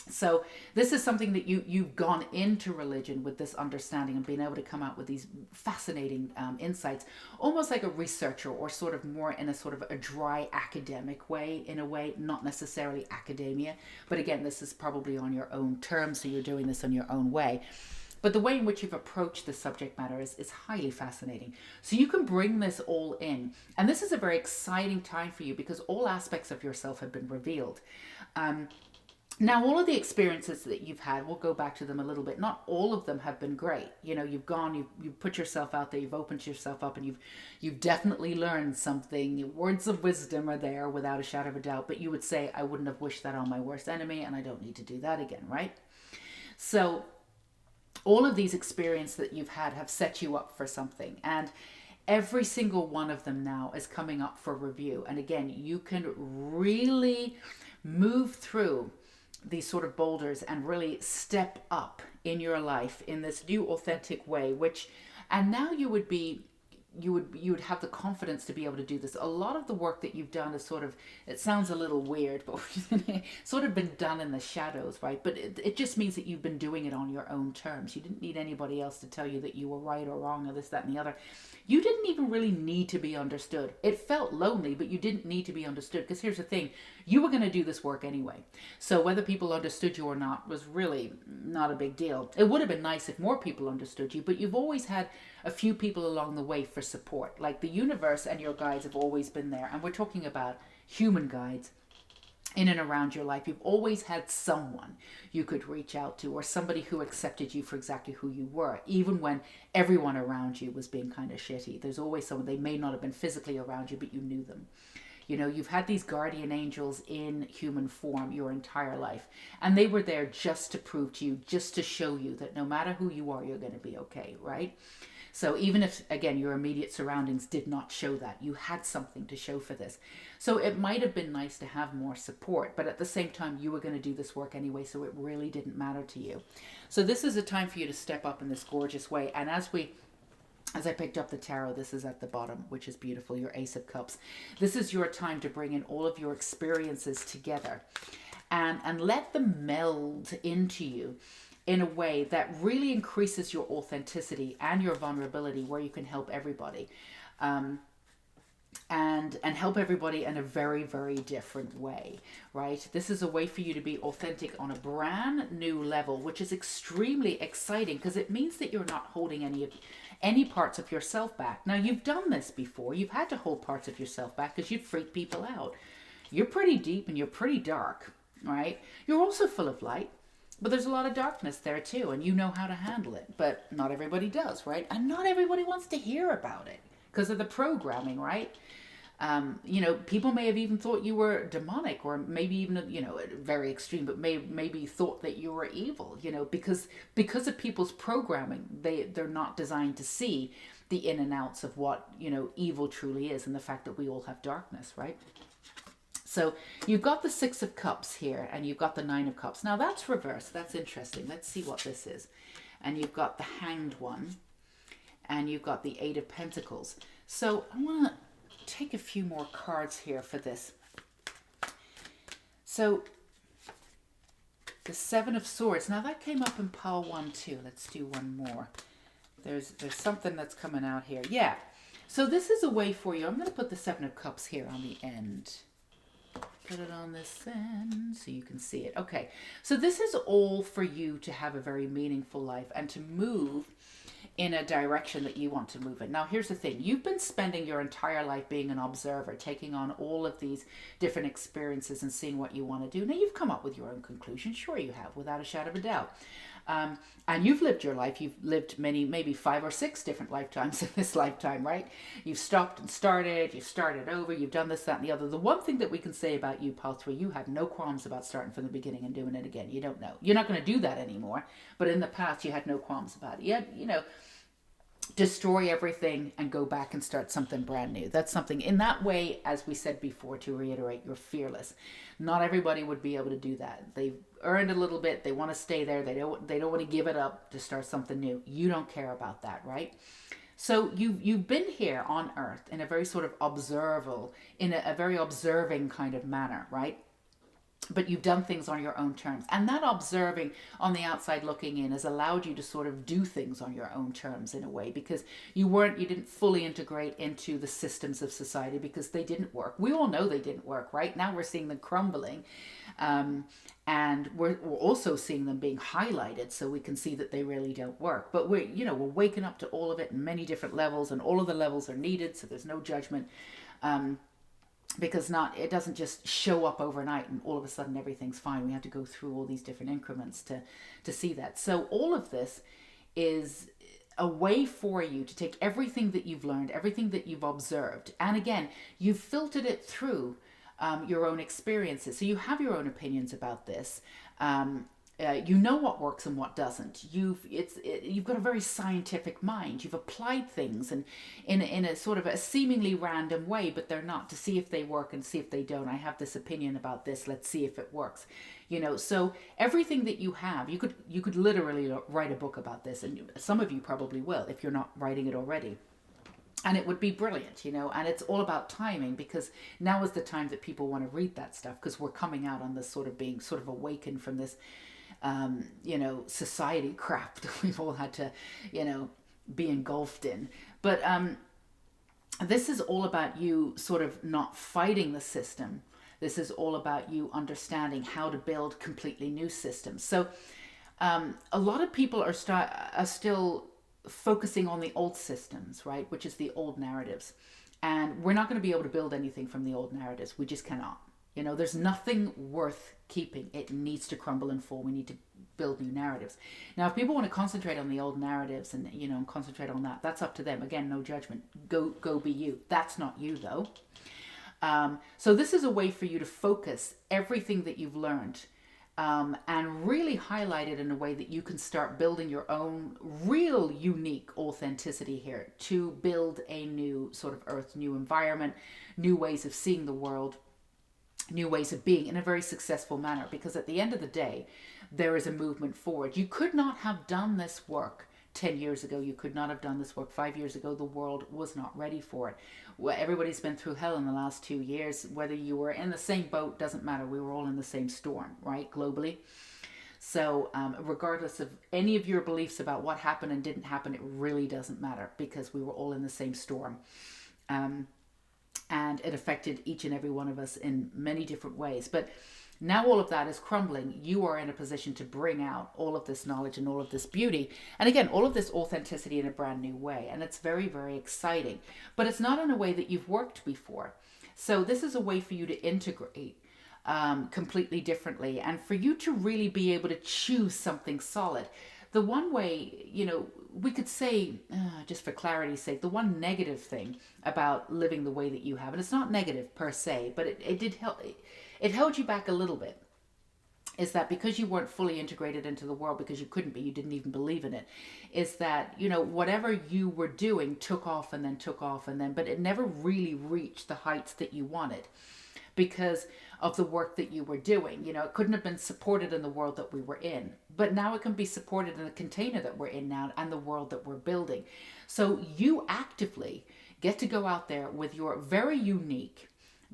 So this is something that you've gone into religion with this understanding and being able to come out with these fascinating insights, almost like a researcher, or sort of more in a sort of a dry academic way, in a way, not necessarily academia. But again, this is probably on your own terms, so you're doing this in your own way. But the way in which you've approached the subject matter is highly fascinating. So you can bring this all in. And this is a very exciting time for you because all aspects of yourself have been revealed. Now, all of the experiences that you've had, we'll go back to them a little bit. Not all of them have been great. You've gone, you've put yourself out there, you've opened yourself up, and you've definitely learned something. Words of wisdom are there without a shadow of a doubt. But you would say, I wouldn't have wished that on my worst enemy, and I don't need to do that again, right? So all of these experiences that you've had have set you up for something. And every single one of them now is coming up for review. And again, you can really move through these sort of boulders and really step up in your life in this new authentic way, and now you would have the confidence to be able to do this. A lot of the work that you've done is sort of, it sounds a little weird, but sort of been done in the shadows, right? But it just means that you've been doing it on your own terms. You didn't need anybody else to tell you that you were right or wrong or this, that, and the other. You didn't even really need to be understood. It felt lonely, but you didn't need to be understood, because here's the thing, you were going to do this work anyway. So whether people understood you or not was really not a big deal. It would have been nice if more people understood you, but you've always had a few people along the way for support. Like the universe and your guides have always been there. And we're talking about human guides in and around your life. You've always had someone you could reach out to, or somebody who accepted you for exactly who you were, even when everyone around you was being kind of shitty. There's always someone. They may not have been physically around you, but you knew them. You've had these guardian angels in human form your entire life, and they were there just to prove to you, just to show you that no matter who you are, you're going to be okay, right? So even if, again, your immediate surroundings did not show that, you had something to show for this. So it might have been nice to have more support, but at the same time, you were going to do this work anyway, so it really didn't matter to you. So this is a time for you to step up in this gorgeous way. And as I picked up the tarot, this is at the bottom, which is beautiful, your Ace of Cups. This is your time to bring in all of your experiences together and let them meld into you in a way that really increases your authenticity and your vulnerability, where you can help everybody. And help everybody in a very, very different way, right? This is a way for you to be authentic on a brand new level, which is extremely exciting, because it means that you're not holding any parts of yourself back. Now, you've done this before. You've had to hold parts of yourself back because you'd freak people out. You're pretty deep and you're pretty dark, right? You're also full of light, but there's a lot of darkness there too, and you know how to handle it. But not everybody does, right? And not everybody wants to hear about it because of the programming, right? People may have even thought you were demonic, or maybe even, very extreme, but maybe thought that you were evil, because of people's programming. They're not designed to see the in and outs of what, evil truly is, and the fact that we all have darkness, right? So you've got the Six of Cups here, and you've got the Nine of Cups. Now that's reversed. That's interesting. Let's see what this is. And you've got the Hanged one, and you've got the Eight of Pentacles. So I want to take a few more cards here for this. So the Seven of Swords. Now that came up in pile 1 too. Let's do one more. There's something that's coming out here. Yeah. So this is a way for you. I'm going to put the Seven of Cups here on the end. Put it on this end so you can see it. Okay. So this is all for you to have a very meaningful life and to move in a direction that you want to move in. Now, here's the thing. You've been spending your entire life being an observer, taking on all of these different experiences and seeing what you want to do. Now, you've come up with your own conclusions. Sure you have, without a shadow of a doubt. And you've lived your life. You've lived many, maybe 5 or 6 different lifetimes in this lifetime, right? You've stopped and started. You've started over. You've done this, that, and the other. The one thing that we can say about you, Pal 3, you had no qualms about starting from the beginning and doing it again. You don't know. You're not going to do that anymore. But in the past, you had no qualms about it. You had, destroy everything and go back and start something brand new. That's something in that way, as we said before, to reiterate, you're fearless. Not everybody would be able to do that. They've earned a little bit, they want to stay there, they don't want to give it up to start something new. You don't care about that, right? So you've been here on earth in a very sort of observable, in a very observing kind of manner, right? But you've done things on your own terms, and that observing on the outside looking in has allowed you to sort of do things on your own terms in a way, because you didn't fully integrate into the systems of society because they didn't work. We all know they didn't work. Right now we're seeing them crumbling, and we're also seeing them being highlighted so we can see that they really don't work. But we're waking up to all of it in many different levels, and all of the levels are needed, so there's no judgment. Because it doesn't just show up overnight and all of a sudden everything's fine. We have to go through all these different increments to see that. So all of this is a way for you to take everything that you've learned, everything that you've observed, and again, you've filtered it through your own experiences. So you have your own opinions about this. You know what works and what doesn't. You've got a very scientific mind. You've applied things and in a sort of a seemingly random way, but they're not, to see if they work and see if they don't. I have this opinion about this. Let's see if it works. So everything that you have, you could literally write a book about this, and some of you probably will if you're not writing it already. And it would be brilliant, and it's all about timing, because now is the time that people want to read that stuff, because we're coming out on this sort of being sort of awakened from this society crap that we've all had to, be engulfed in. But this is all about you sort of not fighting the system. This is all about you understanding how to build completely new systems. So a lot of people are still focusing on the old systems, right? Which is the old narratives. And we're not going to be able to build anything from the old narratives. We just cannot. There's nothing worth keeping. It needs to crumble and fall. We need to build new narratives. Now, if people want to concentrate on the old narratives and, concentrate on that, that's up to them. Again, no judgment. Go be you. That's not you, though. So this is a way for you to focus everything that you've learned and really highlight it in a way that you can start building your own real unique authenticity here, to build a new sort of earth, new environment, new ways of seeing the world, new ways of being in a very successful manner. Because at the end of the day, there is a movement forward. You could not have done this work 10 years ago. You could not have done this work 5 years ago. The world was not ready for it. Well, everybody's been through hell in the last 2 years. Whether you were in the same boat doesn't matter. We were all in the same storm, right? Globally. So regardless of any of your beliefs about what happened and didn't happen, it really doesn't matter, because we were all in the same storm. And it affected each and every one of us in many different ways. But now all of that is crumbling. You are in a position to bring out all of this knowledge and all of this beauty. And again, all of this authenticity in a brand new way. And it's very, very exciting. But it's not in a way that you've worked before. So this is a way for you to integrate completely differently, and for you to really be able to choose something solid. The one way, we could say, just for clarity's sake, the one negative thing about living the way that you have, and it's not negative per se, but it did help. It held you back a little bit, is that because you weren't fully integrated into the world, because you couldn't be, you didn't even believe in it, is that, whatever you were doing took off and then, but it never really reached the heights that you wanted because of the work that you were doing. It couldn't have been supported in the world that we were in, but now it can be supported in the container that we're in now and the world that we're building. So you actively get to go out there with your very unique,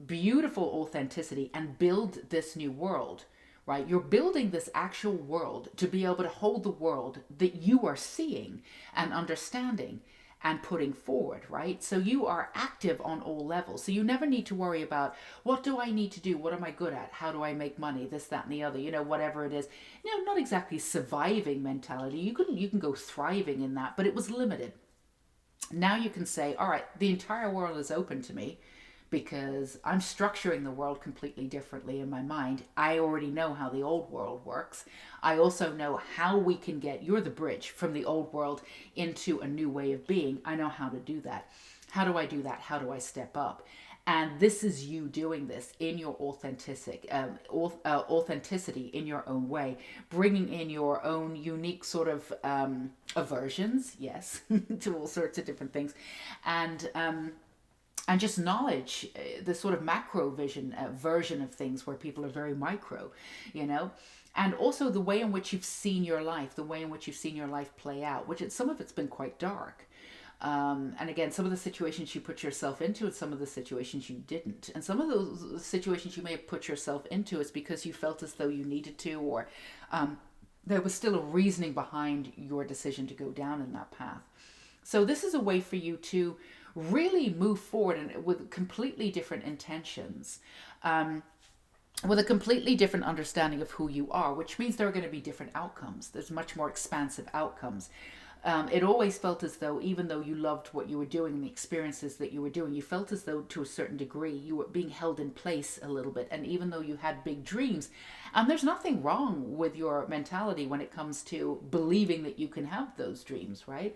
beautiful authenticity and build this new world, right? You're building this actual world to be able to hold the world that you are seeing and understanding and putting forward, right? So you are active on all levels. So you never need to worry about, what do I need to do? What am I good at? How do I make money? This, that, and the other, whatever it is. Not exactly surviving mentality. You can go thriving in that, but it was limited. Now you can say, all right, the entire world is open to me, because I'm structuring the world completely differently in my mind. I already know how the old world works. I also know how we can get, you're the bridge from the old world into a new way of being. I know how to do that. How do I do that? How do I step up? And this is you doing this in your authenticity in your own way, bringing in your own unique sort of aversions, yes, to all sorts of different things, and just knowledge, the sort of macro vision version of things where people are very micro, you know. And also the way in which you've seen your life, the way in which you've seen your life play out, some of it's been quite dark. And again, some of the situations you put yourself into and some of the situations you didn't. And some of those situations you may have put yourself into is because you felt as though you needed to, or there was still a reasoning behind your decision to go down in that path. So this is a way for you to really move forward and with completely different intentions. With a completely different understanding of who you are, which means there are going to be different outcomes. There's much more expansive outcomes. It always felt as though, even though you loved what you were doing and the experiences that you were doing, you felt as though to a certain degree you were being held in place a little bit. And even though you had big dreams, and there's nothing wrong with your mentality when it comes to believing that you can have those dreams, right?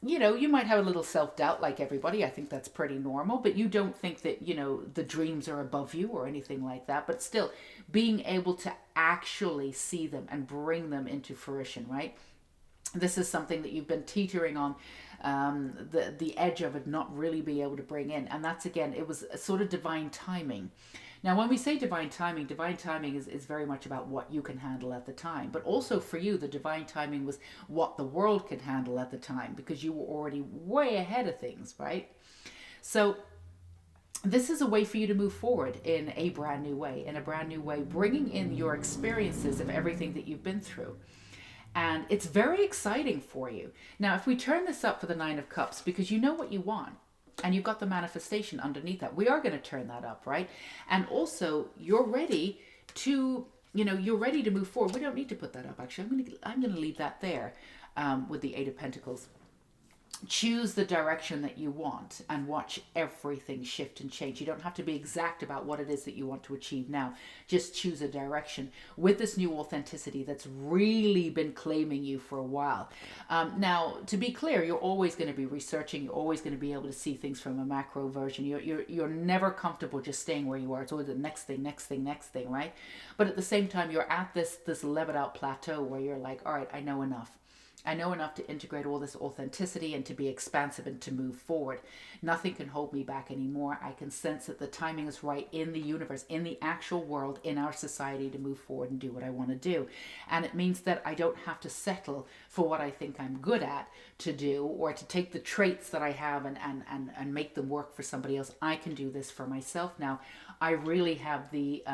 You know, you might have a little self-doubt like everybody. I think that's pretty normal, but you don't think that, you know, the dreams are above you or anything like that. But still, being able to actually see them and bring them into fruition, right? This is something that you've been teetering on the edge of it, not really be able to bring in. And that's, again, it was a sort of divine timing. Now, when we say divine timing is very much about what you can handle at the time. But also for you, the divine timing was what the world could handle at the time, because you were already way ahead of things, right? So this is a way for you to move forward in a brand new way, bringing in your experiences of everything that you've been through. And it's very exciting for you. Now, if we turn this up for the Nine of Cups, because you know what you want, and you've got the manifestation underneath that, we are going to turn that up, right? And also, you're ready to, you're ready to move forward. We don't need to put that up, actually. I'm going to leave that there with the Eight of Pentacles. Choose the direction that you want and watch everything shift and change. You don't have to be exact about what it is that you want to achieve now. Just choose a direction with this new authenticity that's really been claiming you for a while. Now, to be clear, you're always going to be researching. You're always going to be able to see things from a macro version. You're never comfortable just staying where you are. It's always the next thing, right? But at the same time, you're at this leveled out plateau where you're like, all right, I know enough. I know enough to integrate all this authenticity and to be expansive and to move forward. Nothing can hold me back anymore. I can sense that the timing is right in the universe, in the actual world, in our society to move forward and do what I want to do. And it means that I don't have to settle for what I think I'm good at to do, or to take the traits that I have and make them work for somebody else. I can do this for myself now. I really have the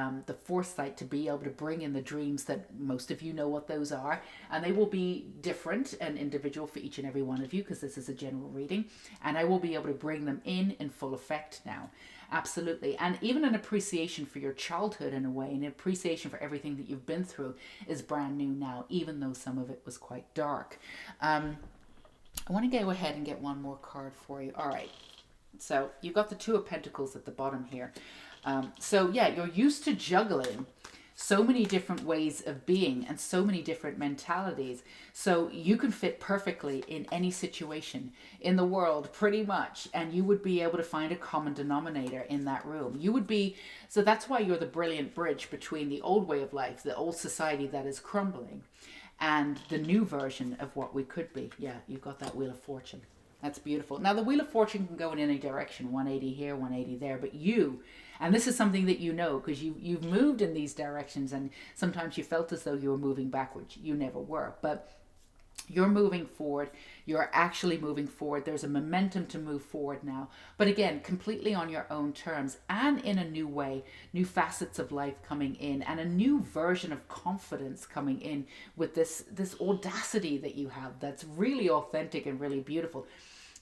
foresight to be able to bring in the dreams that most of you know what those are, and they will be different and individual for each and every one of you, because this is a general reading, and I will be able to bring them in full effect now. Absolutely. And even an appreciation for your childhood in a way, an appreciation for everything that you've been through is brand new now, even though some of it was quite dark. I want to go ahead and get one more card for you. All right. So you've got the Two of Pentacles at the bottom here. So yeah, you're used to juggling so many different ways of being and so many different mentalities. So you can fit perfectly in any situation in the world, pretty much. And you would be able to find a common denominator in that room. So that's why you're the brilliant bridge between the old way of life, the old society that is crumbling, and the new version of what we could be. Yeah, you've got that Wheel of Fortune. That's beautiful. Now, the Wheel of Fortune can go in any direction, 180 here, 180 there, but and this is something that you know, because you've moved in these directions, and sometimes you felt as though you were moving backwards. You never were, but you're moving forward. You're actually moving forward. There's a momentum to move forward now, but again, completely on your own terms and in a new way, new facets of life coming in, and a new version of confidence coming in with this audacity that you have that's really authentic and really beautiful.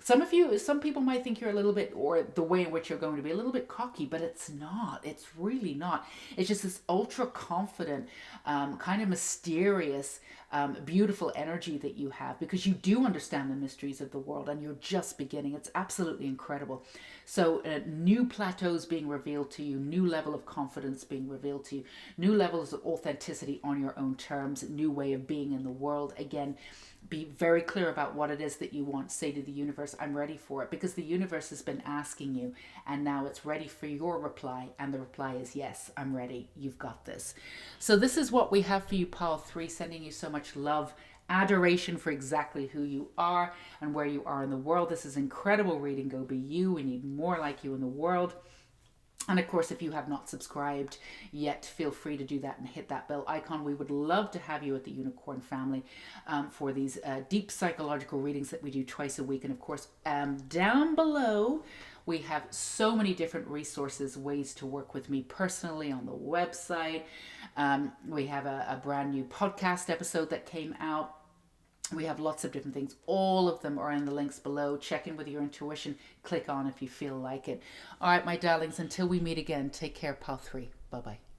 some people might think you're a little bit, or the way in which you're going to be a little bit cocky, but it's not. It's really not. It's just this ultra confident, kind of mysterious, beautiful energy that you have, because you do understand the mysteries of the world and you're just beginning. It's absolutely incredible. So, new plateaus being revealed to you, new level of confidence being revealed to you, new levels of authenticity on your own terms, new way of being in the world. Again, be very clear about what it is that you want. Say to the universe, I'm ready for it, because the universe has been asking you and now it's ready for your reply. And the reply is, yes, I'm ready. You've got this. So this is what we have for you, pile 3, sending you so much love, adoration for exactly who you are and where you are in the world. This is incredible reading. Go be you. We need more like you in the world. And of course, if you have not subscribed yet, feel free to do that and hit that bell icon. We would love to have you at the Unicorn family for these deep psychological readings that we do twice a week. And of course, down below, we have so many different resources, ways to work with me personally on the website. We have a brand new podcast episode that came out. We have lots of different things. All of them are in the links below. Check in with your intuition. Click on if you feel like it. All right, my darlings, until we meet again, take care, pile 3. Bye-bye.